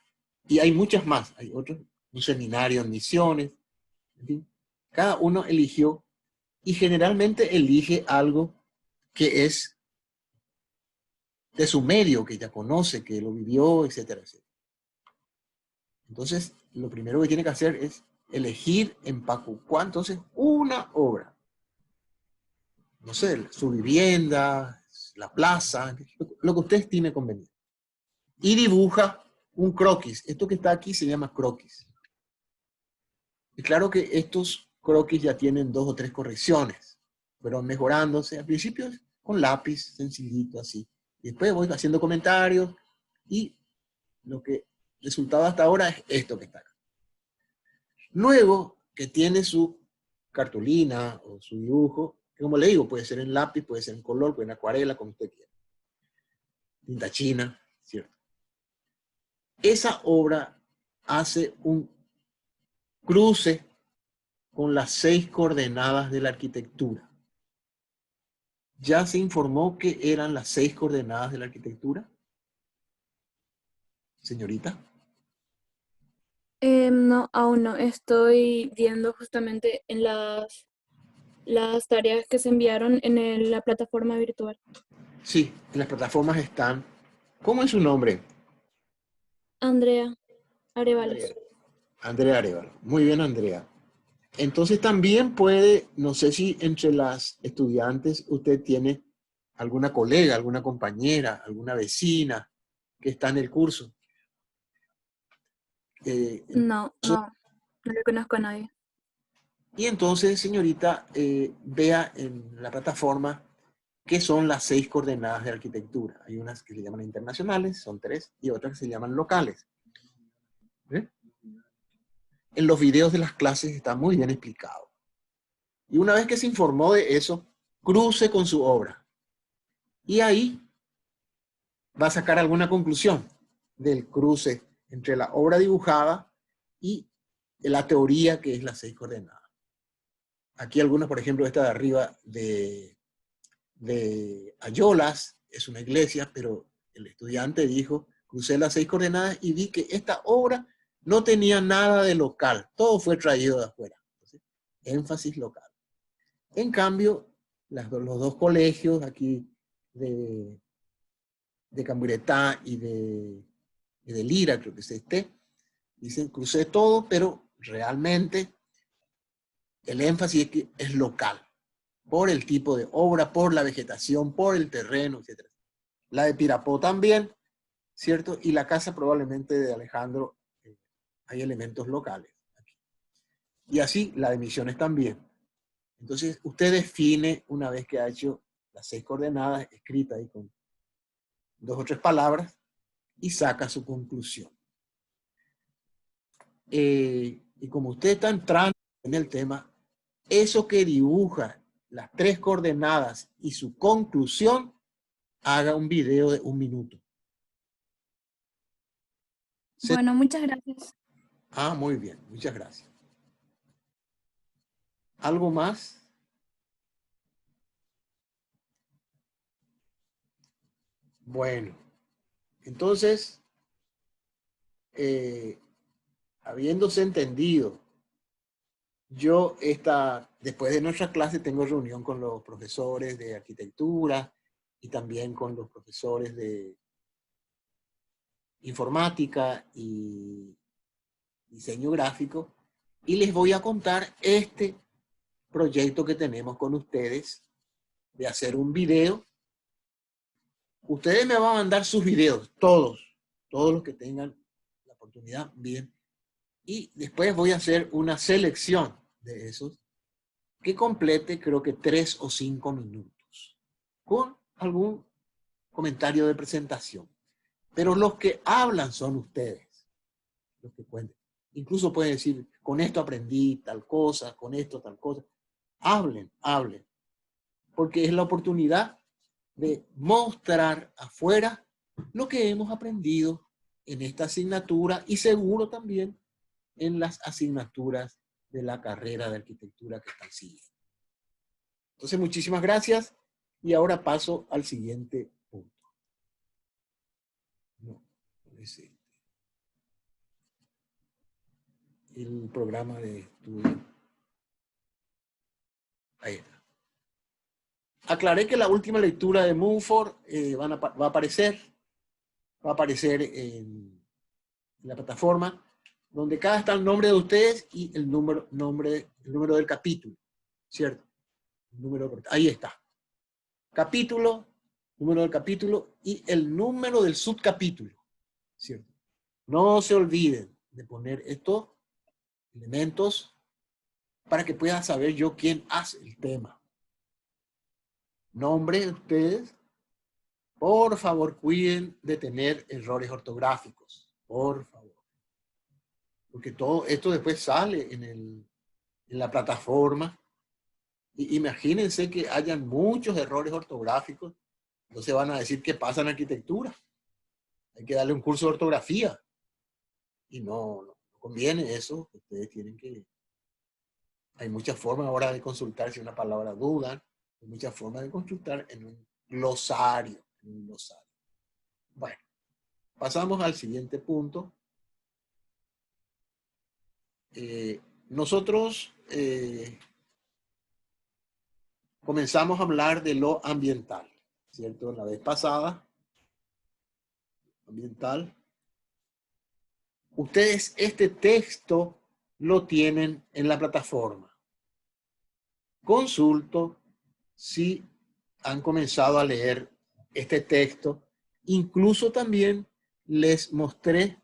y hay muchas más, hay otros, un seminario en Misiones, en fin. Cada uno eligió y generalmente elige algo que es de su medio, que ya conoce, que lo vivió, etcétera, etcétera. Entonces, lo primero que tiene que hacer es elegir en Pacucua, entonces, una obra. No sé, su vivienda, la plaza, lo que usted estime conveniente. Y dibuja un croquis. Esto que está aquí se llama croquis. Y claro que estos croquis ya tienen 2 o 3 correcciones, pero mejorándose. Al principio con lápiz, sencillito así. Y después voy haciendo comentarios y lo que resultado hasta ahora es esto que está acá. Luego que tiene su cartulina o su dibujo, que como le digo, puede ser en lápiz, puede ser en color, puede ser en acuarela, como usted quiera. tinta china, ¿cierto? Esa obra hace un cruce con las 6 coordenadas de la arquitectura. ¿Ya se informó qué eran las 6 coordenadas de la arquitectura? Señorita. No, aún no. Estoy viendo justamente en las tareas que se enviaron en la plataforma virtual. Sí, en las plataformas están. ¿Cómo es su nombre? Andrea Arevalos. Andrea Arevalo. Muy bien, Andrea. Entonces también puede, no sé si entre las estudiantes usted tiene alguna colega, alguna compañera, alguna vecina que está en el curso. No le conozco a nadie. Y entonces, señorita, vea en la plataforma qué son las 6 coordenadas de arquitectura. Hay unas que se llaman internacionales, son 3, y otras que se llaman locales. ¿Eh? En los videos de las clases está muy bien explicado. Y una vez que se informó de eso, cruce con su obra. Y ahí va a sacar alguna conclusión del cruce entre la obra dibujada y la teoría que es las 6 coordenadas. Aquí algunas, por ejemplo, esta de arriba de Ayolas, es una iglesia, pero el estudiante dijo, crucé las 6 coordenadas y vi que esta obra no tenía nada de local, todo fue traído de afuera. Entonces, énfasis local. En cambio, los 2 colegios aquí de Camburetá y de Lira, creo que es dicen, crucé todo, pero realmente el énfasis es que es local, por el tipo de obra, por la vegetación, por el terreno, etc. La de Pirapó también, ¿cierto? Y la casa probablemente de Alejandro, hay elementos locales. Aquí. Y así la de Misiones también. Entonces, usted define, una vez que ha hecho las 6 coordenadas, escritas ahí con 2 o 3 palabras, y saca su conclusión. Y como usted está entrando en el tema, eso que dibuja las 3 coordenadas y su conclusión, haga un video de 1 minuto. Bueno, muchas gracias. Ah, muy bien, muchas gracias. ¿Algo más? Bueno, entonces, habiéndose entendido, yo después de nuestra clase tengo reunión con los profesores de arquitectura y también con los profesores de informática y diseño gráfico, y les voy a contar este proyecto que tenemos con ustedes de hacer un video. Ustedes me van a mandar sus videos, todos los que tengan la oportunidad, bien. Y después voy a hacer una selección de esos que complete, creo que 3 o 5 minutos, con algún comentario de presentación. Pero los que hablan son ustedes, los que cuentan. Incluso pueden decir, con esto aprendí tal cosa, con esto tal cosa. Hablen, porque es la oportunidad de mostrar afuera lo que hemos aprendido en esta asignatura y seguro también en las asignaturas de la carrera de arquitectura que están siguiendo. Entonces, muchísimas gracias y ahora paso al siguiente punto. No, es el programa de estudio. Ahí está. Aclaré que la última lectura de Mumford va a aparecer en la plataforma, donde cada está el nombre de ustedes y el número del capítulo, ¿cierto? Ahí está. Capítulo, número del capítulo y el número del subcapítulo, ¿cierto? No se olviden de poner estos elementos para que pueda saber yo quién hace el tema. Nombre de ustedes. Por favor, cuiden de tener errores ortográficos. Por favor. Porque todo esto después sale en la plataforma. Y imagínense que hayan muchos errores ortográficos no se van a decir qué pasa en arquitectura. Hay que darle un curso de ortografía. Y no conviene eso. Ustedes tienen que... Hay muchas formas ahora de consultar si una palabra dudan. Hay muchas formas de consultar en un glosario. Bueno, pasamos al siguiente punto. Nosotros comenzamos a hablar de lo ambiental, ¿cierto? La vez pasada, ambiental. Ustedes este texto lo tienen en la plataforma. Consulto si han comenzado a leer este texto. Incluso también les mostré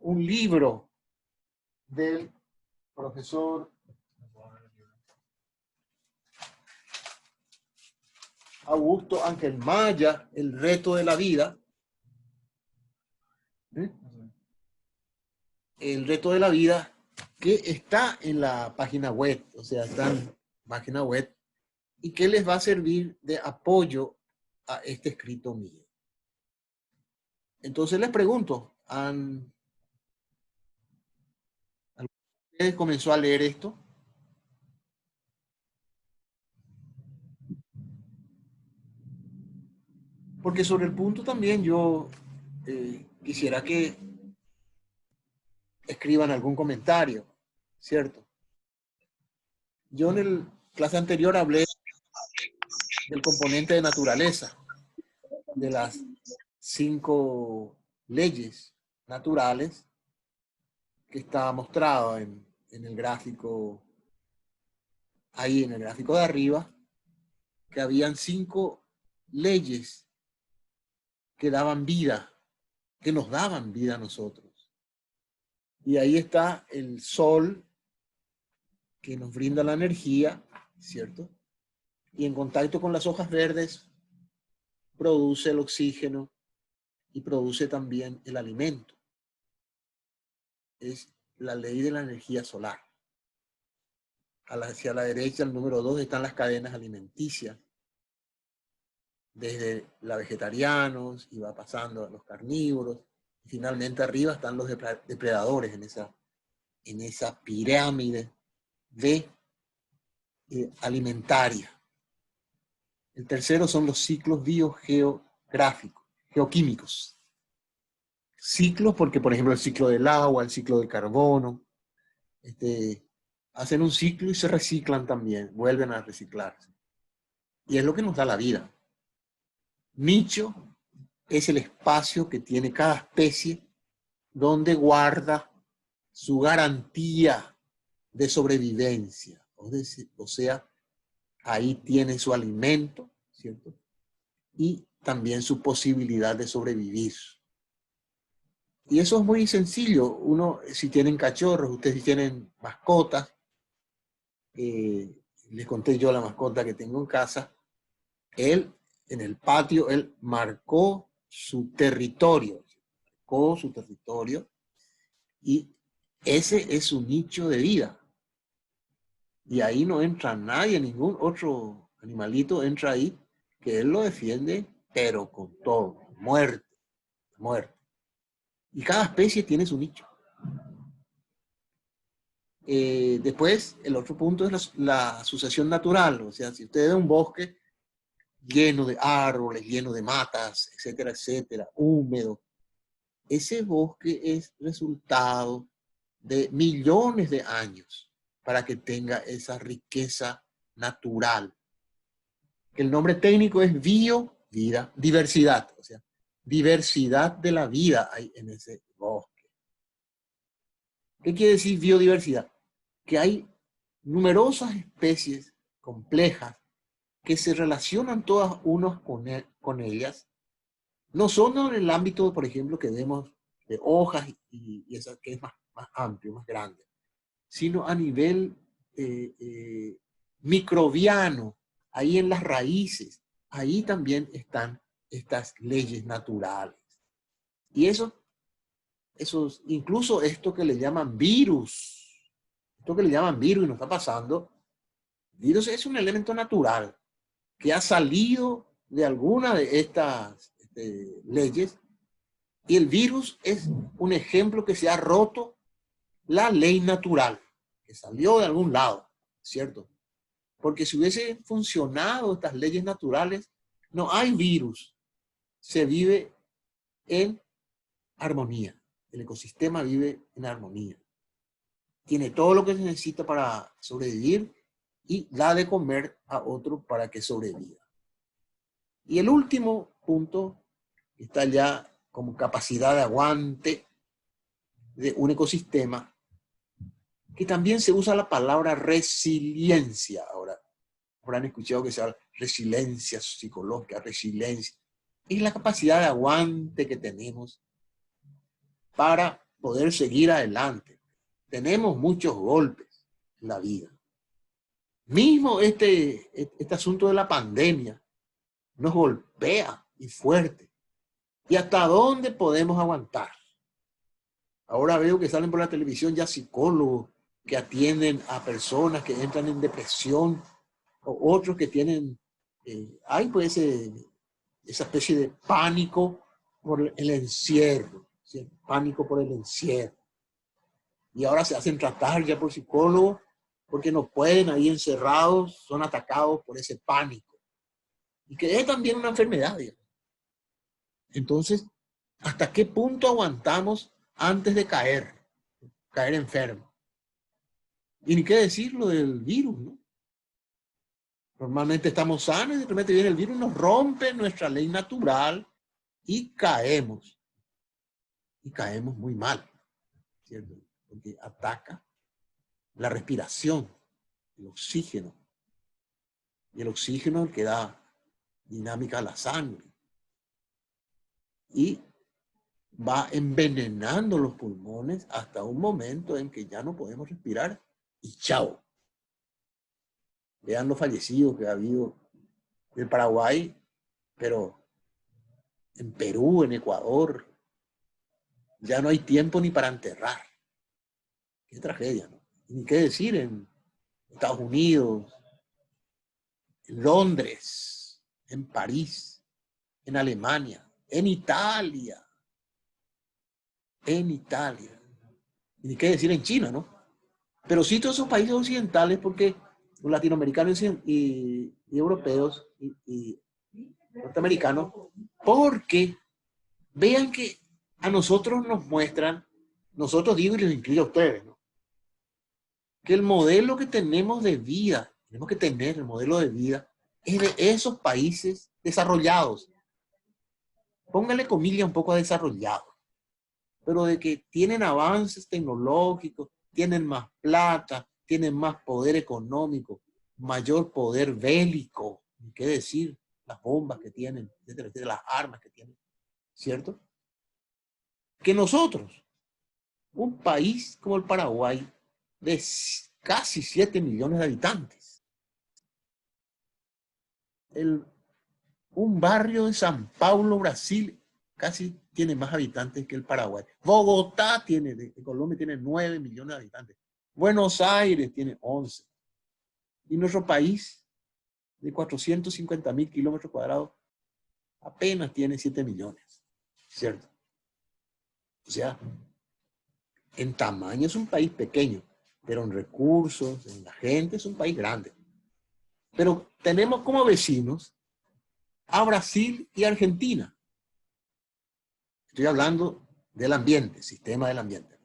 un libro del profesor Augusto Ángel Maya, El reto de la vida. El reto de la vida, que está en la página web, o sea, está en la página web, y que les va a servir de apoyo a este escrito mío. Entonces les pregunto, ¿alguien de ustedes comenzó a leer esto? Porque sobre el punto también yo quisiera que escriban algún comentario, ¿cierto? Yo en la clase anterior hablé del componente de naturaleza, de las 5 leyes naturales que está mostrado en el gráfico, ahí en el gráfico de arriba, que habían 5 leyes que daban vida, que nos daban vida a nosotros. Y ahí está el sol, que nos brinda la energía, ¿cierto? Y en contacto con las hojas verdes, produce el oxígeno y produce también el alimento. Es la ley de la energía solar. Hacia la derecha, el número 2, están las cadenas alimenticias. Desde los vegetarianos y va pasando a los carnívoros. Y finalmente arriba están los depredadores en esa pirámide de alimentaria. El tercero son los ciclos biogeográficos, geoquímicos. Ciclos porque, por ejemplo, el ciclo del agua, el ciclo del carbono, hacen un ciclo y se reciclan también, vuelven a reciclarse. Y es lo que nos da la vida. Nicho es el espacio que tiene cada especie donde guarda su garantía de sobrevivencia. O sea, ahí tiene su alimento, ¿cierto? Y también su posibilidad de sobrevivir. Y eso es muy sencillo. Uno, si tienen cachorros, ustedes si tienen mascotas, les conté yo la mascota que tengo en casa, él, en el patio, él marcó su territorio. Y ese es su nicho de vida. Y ahí no entra nadie, ningún otro animalito entra ahí, que él lo defiende, pero con todo, muerte. Y cada especie tiene su nicho. Después, el otro punto es la sucesión natural. O sea, si usted ve un bosque lleno de árboles, lleno de matas, etcétera, etcétera, húmedo, ese bosque es resultado de millones de años para que tenga esa riqueza natural. El nombre técnico es vida, diversidad. O sea, diversidad de la vida hay en ese bosque. ¿Qué quiere decir biodiversidad? Que hay numerosas especies complejas que se relacionan todas unas con ellas. No solo en el ámbito, por ejemplo, que vemos de hojas y esa que es más amplio, más grande, sino a nivel microbiano, ahí en las raíces, ahí también están estas leyes naturales. Y incluso esto que le llaman virus, y nos está pasando, virus es un elemento natural que ha salido de alguna de estas leyes, y el virus es un ejemplo que se ha roto la ley natural, que salió de algún lado, ¿cierto? Porque si hubiese funcionado estas leyes naturales, no hay virus, se vive en armonía, el ecosistema vive en armonía. Tiene todo lo que se necesita para sobrevivir y da de comer a otro para que sobreviva. Y el último punto está ya como capacidad de aguante de un ecosistema, que también se usa la palabra resiliencia. Ahora, habrán escuchado que se habla resiliencia psicológica, resiliencia. Es la capacidad de aguante que tenemos para poder seguir adelante. Tenemos muchos golpes en la vida. Mismo este asunto de la pandemia nos golpea y fuerte. ¿Y hasta dónde podemos aguantar? Ahora veo que salen por la televisión ya psicólogos que atienden a personas que entran en depresión, o otros que tienen, hay pues esa especie de pánico por el encierro, ¿sí? Pánico por el encierro. Y ahora se hacen tratar ya por psicólogos porque no pueden, ahí encerrados, son atacados por ese pánico. Y que es también una enfermedad, digamos. Entonces, ¿hasta qué punto aguantamos antes de caer enfermo? Y ni qué decir lo del virus, ¿no? Normalmente estamos sanos y de repente viene el virus, nos rompe nuestra ley natural y caemos. Y caemos muy mal, ¿cierto? Porque ataca la respiración, el oxígeno. Y el oxígeno es el que da dinámica a la sangre. Y va envenenando los pulmones hasta un momento en que ya no podemos respirar y chao. Vean los fallecidos que ha habido en Paraguay, pero en Perú, en Ecuador, ya no hay tiempo ni para enterrar. Qué tragedia, ¿no? Y ni qué decir en Estados Unidos, en Londres, en París, en Alemania, en Italia. En Italia. Y ni qué decir en China, ¿no? Pero sí todos esos países occidentales, porque los latinoamericanos y europeos y norteamericanos, porque vean que a nosotros nos muestran, nosotros digo y les incluyo a ustedes, ¿no? Que el modelo que tenemos de vida, tenemos que tener el modelo de vida, es de esos países desarrollados. Póngale comillas un poco a desarrollados, pero de que tienen avances tecnológicos, tienen más plata, tienen más poder económico, mayor poder bélico, ¿qué decir? Las bombas que tienen, etcétera, etcétera, las armas que tienen, ¿cierto? Que nosotros, un país como el Paraguay, de casi 7 millones de habitantes, un barrio de San Paulo, Brasil, casi tiene más habitantes que el Paraguay. Bogotá de Colombia tiene 9 millones de habitantes. Buenos Aires tiene 11. Y nuestro país, de 450.000 kilómetros cuadrados, apenas tiene 7 millones. ¿Cierto? O sea, en tamaño es un país pequeño, pero en recursos, en la gente, es un país grande. Pero tenemos como vecinos a Brasil y Argentina. Estoy hablando del ambiente, sistema del ambiente.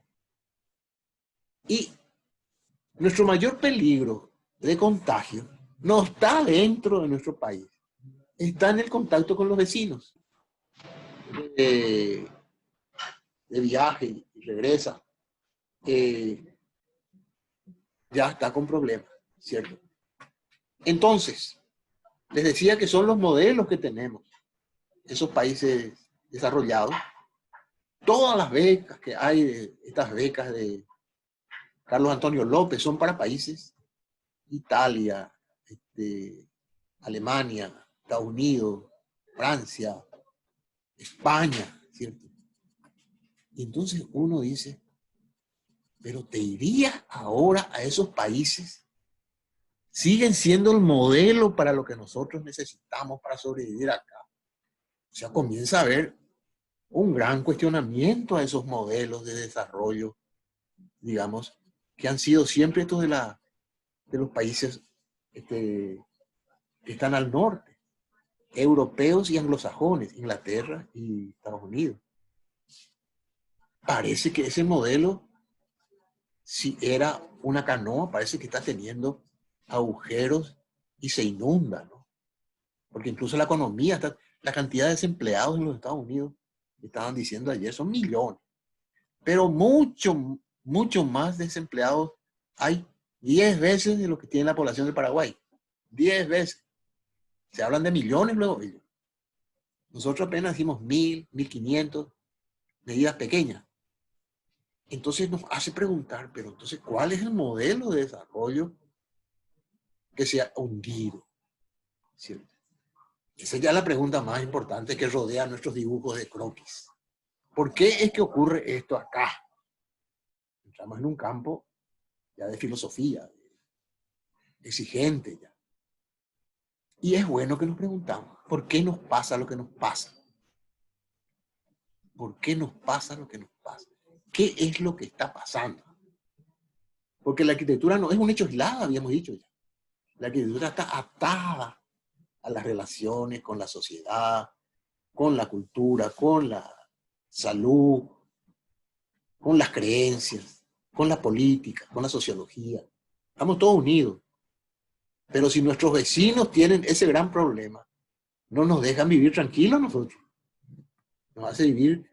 Y nuestro mayor peligro de contagio no está dentro de nuestro país, está en el contacto con los vecinos. De viaje y regresa, ya está con problemas, ¿cierto? Entonces, les decía que son los modelos que tenemos, esos países desarrollados. Todas las becas que hay, estas becas de Carlos Antonio López, son para países, Italia, Alemania, Estados Unidos, Francia, España, ¿cierto? Y entonces uno dice, pero ¿te irías ahora a esos países siguen siendo el modelo para lo que nosotros necesitamos para sobrevivir acá. O sea, comienza a haber un gran cuestionamiento a esos modelos de desarrollo, digamos, que han sido siempre estos de los países que están al norte, europeos y anglosajones, Inglaterra y Estados Unidos. Parece que ese modelo, si era una canoa, parece que está teniendo agujeros y se inunda, ¿no? Porque incluso la economía, la cantidad de desempleados en los Estados Unidos, estaban diciendo ayer, son millones. Pero mucho, mucho más desempleados hay 10 veces de lo que tiene la población del Paraguay. 10 veces. Se hablan de millones luego ellos. Nosotros apenas decimos 1000, 1500, medidas pequeñas. Entonces nos hace preguntar, pero entonces, ¿cuál es el modelo de desarrollo que se ha hundido? ¿Cierto? Esa es ya la pregunta más importante que rodea nuestros dibujos de croquis. ¿Por qué es que ocurre esto acá? Entramos en un campo ya de filosofía, exigente ya. Y es bueno que nos preguntamos, ¿por qué nos pasa lo que nos pasa? ¿Por qué nos pasa lo que nos pasa? ¿Qué es lo que está pasando? Porque la arquitectura no es un hecho aislado, habíamos dicho ya. La arquitectura está atada a las relaciones con la sociedad, con la cultura, con la salud, con las creencias, con la política, con la sociología. Estamos todos unidos. Pero si nuestros vecinos tienen ese gran problema, no nos dejan vivir tranquilos nosotros. Nos hace vivir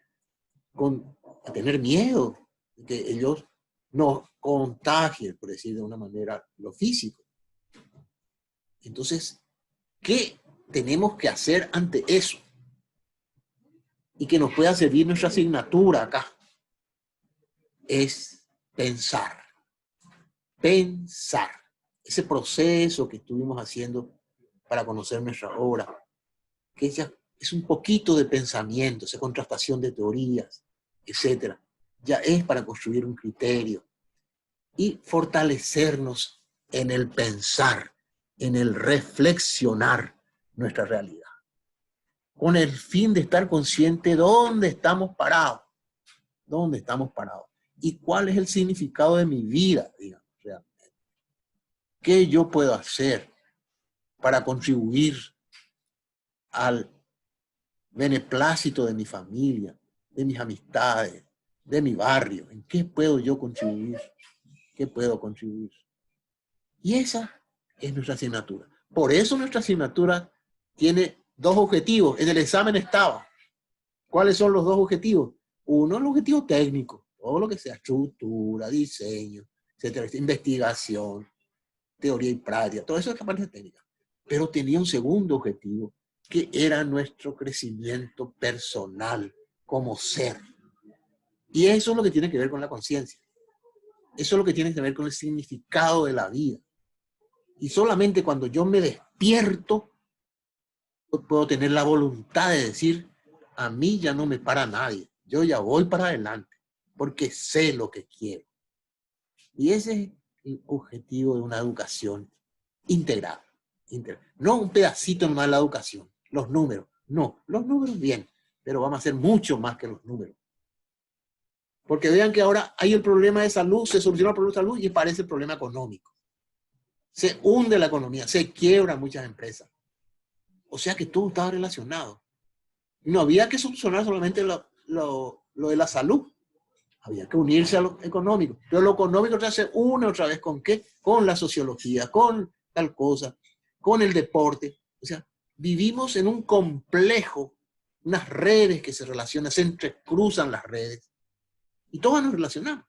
a tener miedo de que ellos nos contagien, por decir de una manera, lo físico. Entonces, ¿qué tenemos que hacer ante eso? Y que nos pueda servir nuestra asignatura acá. Es pensar. Pensar. Ese proceso que estuvimos haciendo para conocer nuestra obra, que ya es un poquito de pensamiento, esa contrastación de teorías, etcétera, ya es para construir un criterio y fortalecernos en el pensar, en el reflexionar nuestra realidad, con el fin de estar consciente de dónde estamos parados y cuál es el significado de mi vida, digamos, realmente. ¿Qué yo puedo hacer para contribuir al beneplácito de mi familia, de mis amistades, de mi barrio? ¿En qué puedo yo contribuir? ¿Qué puedo contribuir? Y esa es nuestra asignatura. Por eso nuestra asignatura tiene dos objetivos. En el examen estaba. ¿Cuáles son los dos objetivos? Uno, el objetivo técnico, todo lo que sea estructura, diseño, etcétera, investigación, teoría y práctica, todo eso es la parte técnica. Pero tenía un segundo objetivo, que era nuestro crecimiento personal como ser. Y eso es lo que tiene que ver con la conciencia. Eso es lo que tiene que ver con el significado de la vida. Y solamente cuando yo me despierto, puedo tener la voluntad de decir, a mí ya no me para nadie, yo ya voy para adelante, porque sé lo que quiero. Y ese es el objetivo de una educación integral. No un pedacito nomás de la educación, los números. No, los números bien, pero vamos a hacer mucho más que los números. Porque vean que ahora hay el problema de salud, se soluciona el problema de salud y aparece el problema económico. Se hunde la economía, se quiebran muchas empresas. O sea que todo estaba relacionado. No había que solucionar solamente lo de la salud. Había que unirse a lo económico. Pero lo económico se une otra vez ¿con qué? Con la sociología, con tal cosa, con el deporte. O sea, vivimos en un complejo, unas redes que se relacionan, se entrecruzan las redes. Y todas nos relacionamos.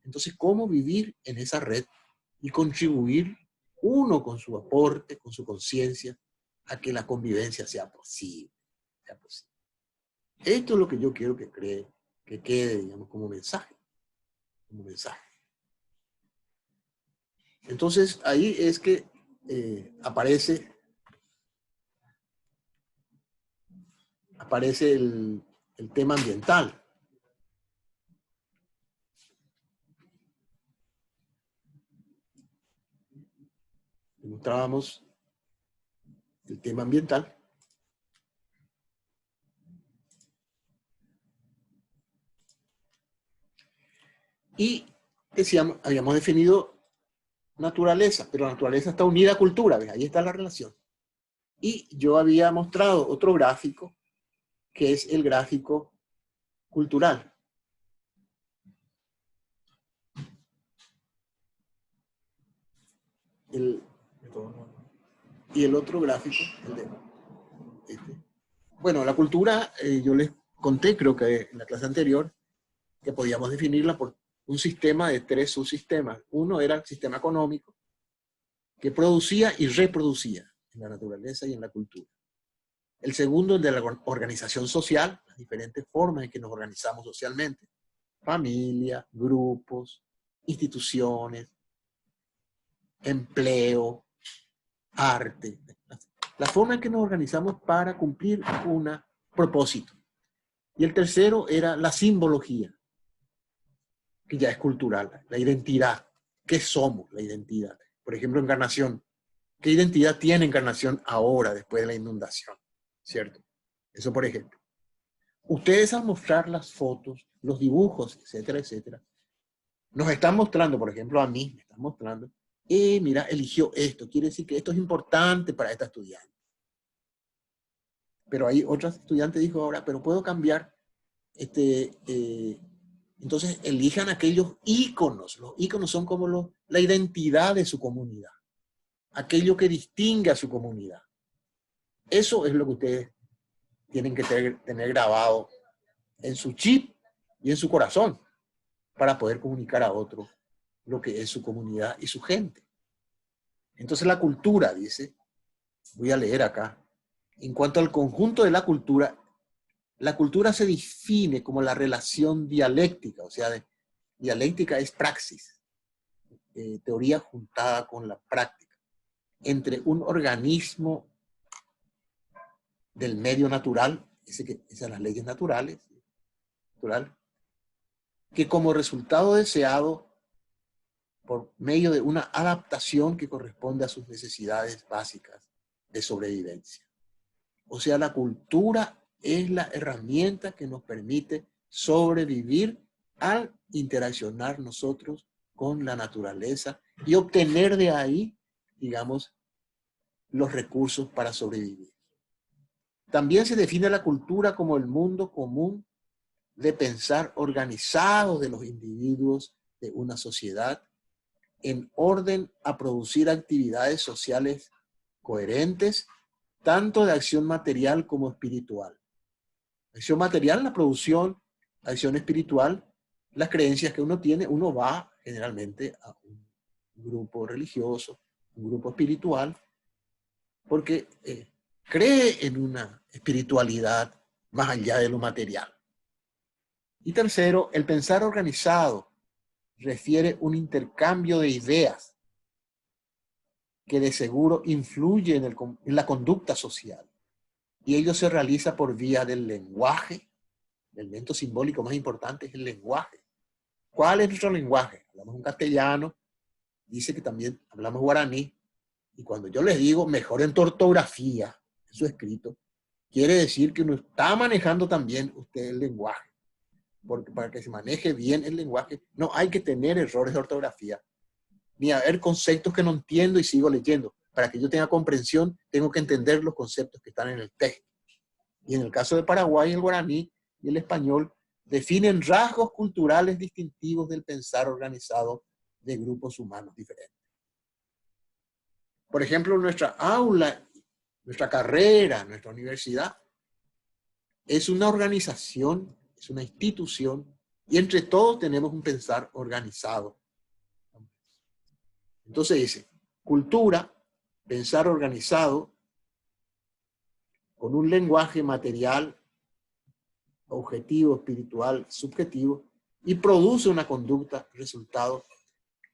Entonces, ¿cómo vivir en esa red y contribuir uno con su aporte, con su conciencia, a que la convivencia sea posible? Esto es lo que yo quiero que quede, digamos, como mensaje. Como mensaje. Entonces, ahí es que aparece el tema ambiental. mostrábamos el tema ambiental. Y decíamos, habíamos definido naturaleza, pero la naturaleza está unida a cultura, ¿ves? Ahí está la relación. Y yo había mostrado otro gráfico, que es el gráfico cultural. Y el otro gráfico, el de este. Bueno, la cultura, yo les conté, creo que en la clase anterior, que podíamos definirla por un sistema de 3 subsistemas. Uno era el sistema económico, que producía y reproducía en la naturaleza y en la cultura. El segundo, el de la organización social, las diferentes formas en que nos organizamos socialmente. Familia, grupos, instituciones, empleo, arte. La forma en que nos organizamos para cumplir un propósito. Y el tercero era la simbología, que ya es cultural, la identidad. ¿Qué somos? La identidad. Por ejemplo, Encarnación. ¿Qué identidad tiene Encarnación ahora, después de la inundación? ¿Cierto? Eso por ejemplo. Ustedes al mostrar las fotos, los dibujos, etcétera, etcétera, nos están mostrando, por ejemplo, a mí, me están mostrando, mira, eligió esto, quiere decir que esto es importante para esta estudiante. Pero hay otros estudiantes dijo ahora, pero puedo cambiar, entonces elijan aquellos íconos. Los íconos son como la identidad de su comunidad, aquello que distingue a su comunidad. Eso es lo que ustedes tienen que tener grabado en su chip y en su corazón para poder comunicar a otros lo que es su comunidad y su gente. Entonces la cultura, dice, voy a leer acá, en cuanto al conjunto de la cultura se define como la relación dialéctica, o sea, dialéctica es praxis, teoría juntada con la práctica, entre un organismo del medio natural, esas son las leyes naturales, que como resultado deseado por medio de una adaptación que corresponde a sus necesidades básicas de sobrevivencia. O sea, la cultura es la herramienta que nos permite sobrevivir al interaccionar nosotros con la naturaleza y obtener de ahí, digamos, los recursos para sobrevivir. También se define la cultura como el mundo común de pensar organizado de los individuos de una sociedad en orden a producir actividades sociales coherentes, tanto de acción material como espiritual. Acción material, la producción, acción espiritual, las creencias que uno tiene, uno va generalmente a un grupo religioso, un grupo espiritual, porque cree en una espiritualidad más allá de lo material. Y tercero, el pensar organizado refiere un intercambio de ideas que de seguro influye en la conducta social. Y ello se realiza por vía del lenguaje. El elemento simbólico más importante es el lenguaje. ¿Cuál es nuestro lenguaje? Hablamos un castellano, dice que también hablamos guaraní, y cuando yo les digo mejoren tu ortografía en su escrito, quiere decir que uno está manejando también usted el lenguaje. Porque para que se maneje bien el lenguaje, no hay que tener errores de ortografía, ni haber conceptos que no entiendo y sigo leyendo. Para que yo tenga comprensión, tengo que entender los conceptos que están en el texto. Y en el caso de Paraguay, el guaraní y el español definen rasgos culturales distintivos del pensar organizado de grupos humanos diferentes. Por ejemplo, nuestra aula, nuestra carrera, nuestra universidad, es una organización, es una institución, y entre todos tenemos un pensar organizado. Entonces dice, cultura, pensar organizado, con un lenguaje material, objetivo, espiritual, subjetivo, y produce una conducta, resultado,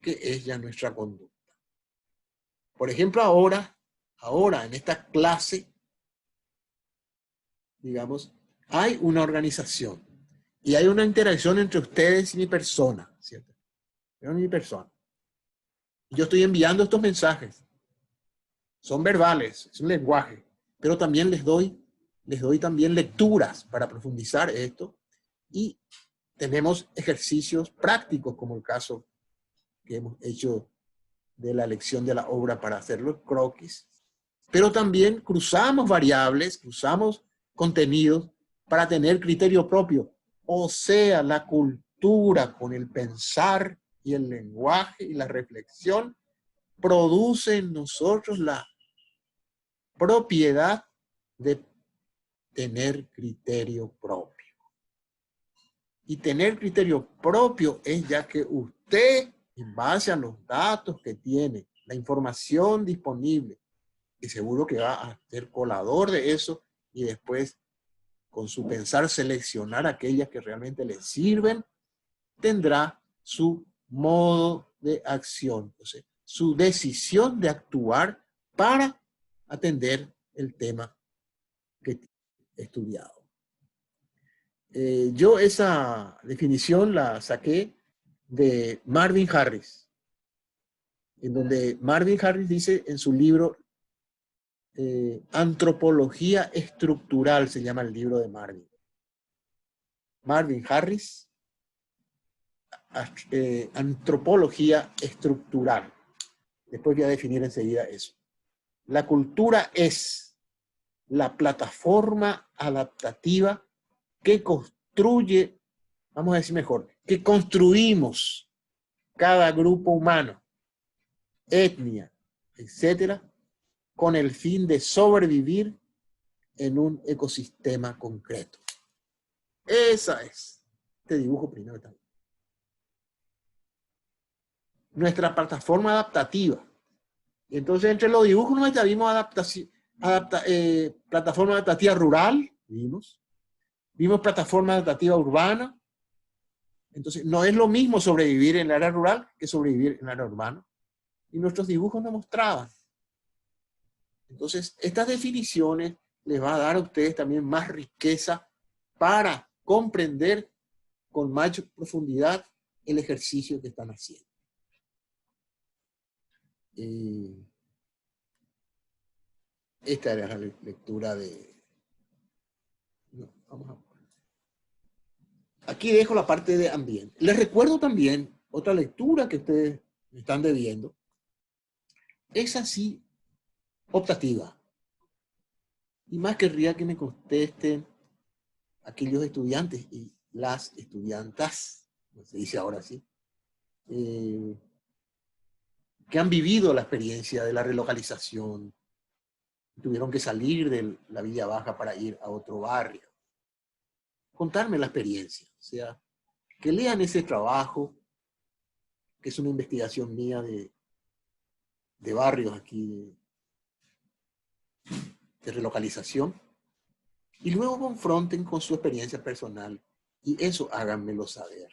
que es ya nuestra conducta. Por ejemplo, ahora en esta clase, digamos, hay una organización y hay una interacción entre ustedes y mi persona, ¿cierto? Yo y mi persona. Yo estoy enviando estos mensajes. son verbales, es un lenguaje, pero también les doy también lecturas para profundizar esto, y tenemos ejercicios prácticos, como el caso que hemos hecho de la elección de la obra para hacer los croquis, pero también cruzamos variables, cruzamos contenidos para tener criterio propio, o sea, la cultura con el pensar y el lenguaje y la reflexión produce en nosotros la propiedad de tener criterio propio. Y tener criterio propio es ya que usted, en base a los datos que tiene, la información disponible, y seguro que va a ser colador de eso, y después con su pensar seleccionar aquellas que realmente le sirven, tendrá su modo de acción, o sea, su decisión de actuar para atender el tema que he estudiado. Yo esa definición la saqué de Marvin Harris, en donde Marvin Harris dice en su libro Antropología Estructural, se llama el libro de Marvin. Marvin Harris, Antropología Estructural. Después voy a definir enseguida eso. La cultura es la plataforma adaptativa que construye, vamos a decir mejor, que construimos cada grupo humano, etnia, etcétera, con el fin de sobrevivir en un ecosistema concreto. Esa es, este dibujo primero también. Nuestra plataforma adaptativa. Y entonces entre los dibujos nos vimos plataforma adaptativa rural, vimos plataforma adaptativa urbana. Entonces no es lo mismo sobrevivir en el área rural que sobrevivir en el área urbana. Y nuestros dibujos nos mostraban. Entonces estas definiciones les va a dar a ustedes también más riqueza para comprender con más profundidad el ejercicio que están haciendo. Esta era la lectura de... No, vamos a... Aquí dejo la parte de ambiente. Les recuerdo también otra lectura que ustedes me están debiendo. Es así, optativa. Y más querría que me contesten aquellos estudiantes y las estudiantas, como se dice ahora así, que han vivido la experiencia de la relocalización, tuvieron que salir de la Villa Baja para ir a otro barrio. Contarme la experiencia, o sea, que lean ese trabajo, que es una investigación mía de barrios aquí, de relocalización, y luego confronten con su experiencia personal, y eso háganmelo saber.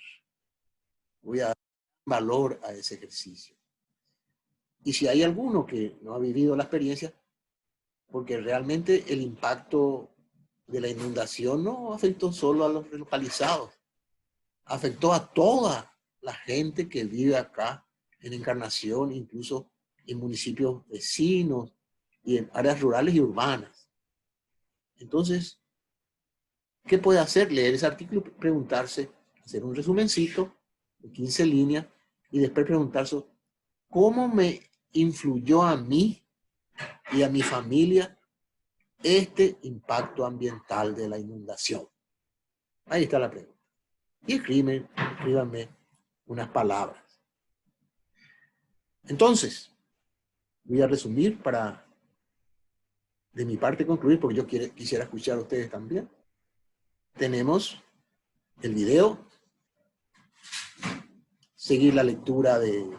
Voy a dar valor a ese ejercicio. Y si hay alguno que no ha vivido la experiencia, porque realmente el impacto de la inundación no afectó solo a los relocalizados, afectó a toda la gente que vive acá en Encarnación, incluso en municipios vecinos y en áreas rurales y urbanas. Entonces, ¿qué puede hacer? Leer ese artículo, preguntarse, hacer un resumencito de 15 líneas y después preguntarse cómo me influyó a mí y a mi familia este impacto ambiental de la inundación. Ahí está la pregunta. Y escríbanme unas palabras. Entonces, voy a resumir para, de mi parte, concluir, porque yo quisiera escuchar a ustedes también. Tenemos el video, seguir la lectura de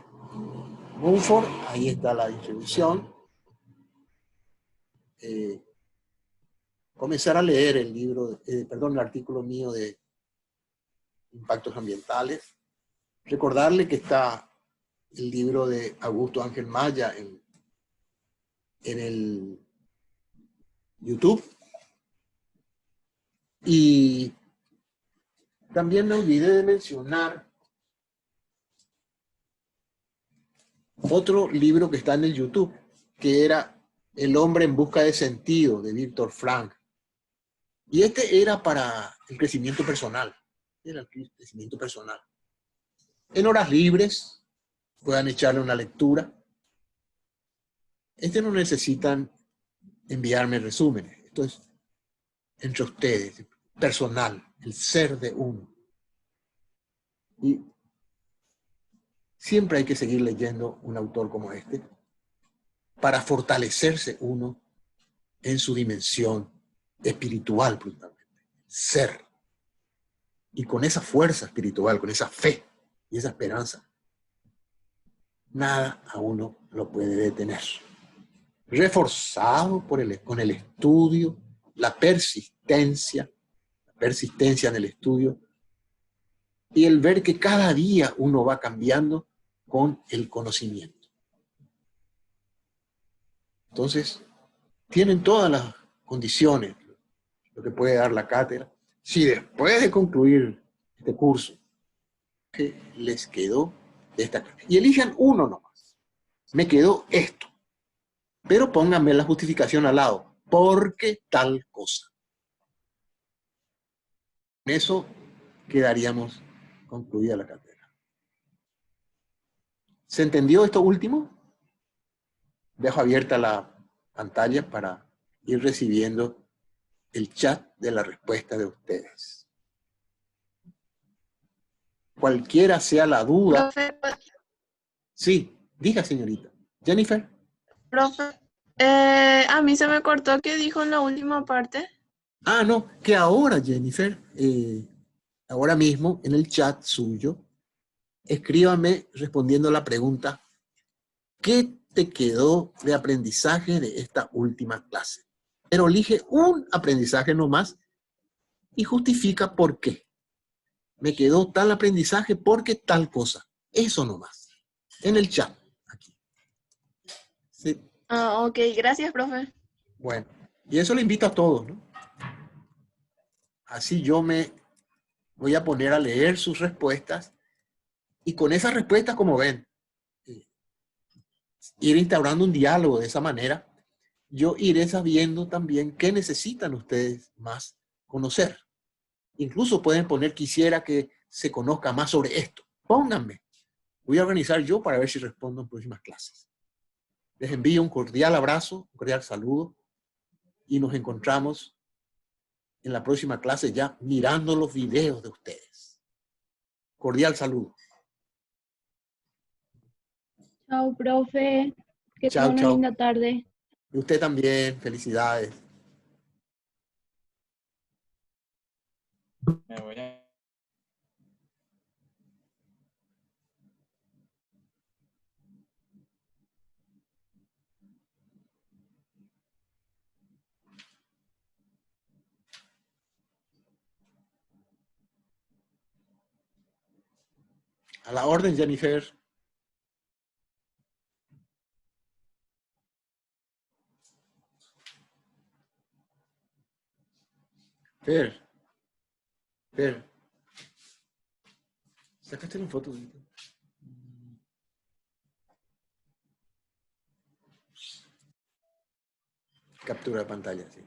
Mumford, ahí está la introducción. Comenzar a leer el libro, el artículo mío de impactos ambientales. Recordarle que está el libro de Augusto Ángel Maya en el YouTube. Y también me olvidé de mencionar otro libro que está en el YouTube, que era El hombre en busca de sentido, de Víctor Frank. Y este era para el crecimiento personal. Era el crecimiento personal. En horas libres, puedan echarle una lectura. No necesitan enviarme resúmenes. Esto es entre ustedes, personal, el ser de uno. Y siempre hay que seguir leyendo un autor como este para fortalecerse uno en su dimensión espiritual, principalmente. Ser. Y con esa fuerza espiritual, con esa fe y esa esperanza, nada a uno lo puede detener. Reforzado con el estudio, la persistencia en el estudio y el ver que cada día uno va cambiando con el conocimiento. Entonces, tienen todas las condiciones, lo que puede dar la cátedra. Si después de concluir este curso, que les quedó de esta clase, y elijan uno nomás, me quedó esto, pero pónganme la justificación al lado, porque tal cosa. Con eso quedaríamos concluida la cátedra. ¿Se entendió esto último? Dejo abierta la pantalla para ir recibiendo el chat de la respuesta de ustedes. Cualquiera sea la duda. Profe, Sí, diga, señorita. Jennifer. profe, a mí se me cortó que dijo en la última parte. Ah, no, que ahora, Jennifer, ahora mismo en el chat suyo, escríbame respondiendo a la pregunta, ¿qué te quedó de aprendizaje de esta última clase? Pero elige un aprendizaje nomás y justifica por qué. Me quedó tal aprendizaje porque tal cosa. Eso nomás. En el chat. Aquí. Sí. Ah, ok, gracias, profe. Bueno, y eso lo invito a todos, ¿no? Así yo me voy a poner a leer sus respuestas y con esas respuestas, como ven, ir instaurando un diálogo de esa manera, yo iré sabiendo también qué necesitan ustedes más conocer. Incluso pueden poner, quisiera que se conozca más sobre esto. Pónganme. Voy a organizar yo para ver si respondo en próximas clases. Les envío un cordial abrazo, un cordial saludo y nos encontramos en la próxima clase ya mirando los videos de ustedes. Cordial saludo. Chao, profe. Que Chao, tenga una chao. linda tarde. Y usted también. Felicidades. Me voy a... A la orden, Jennifer. Fer. Sácate una foto. Captura de pantalla, sí.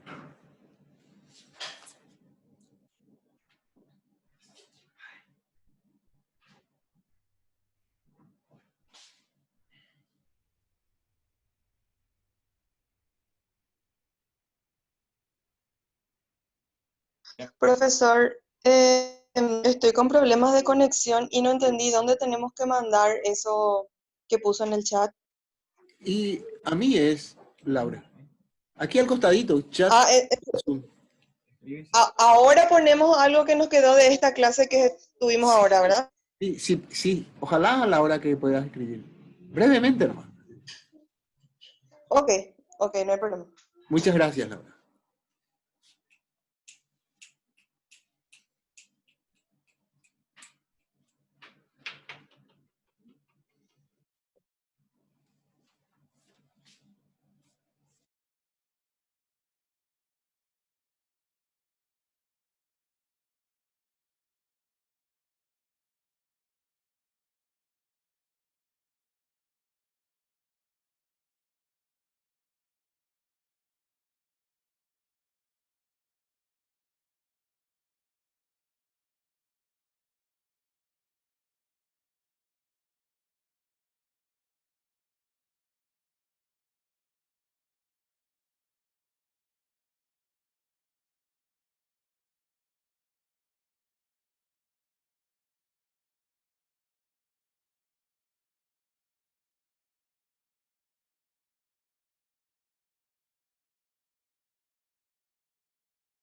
Profesor, estoy con problemas de conexión y no entendí dónde tenemos que mandar eso que puso en el chat. Y a mí es, Laura, aquí al costadito, chat. Ahora ponemos algo que nos quedó de esta clase que tuvimos ahora, ¿verdad? Sí. Ojalá a la hora que puedas escribir. Brevemente nomás. Ok, no hay problema. Muchas gracias, Laura.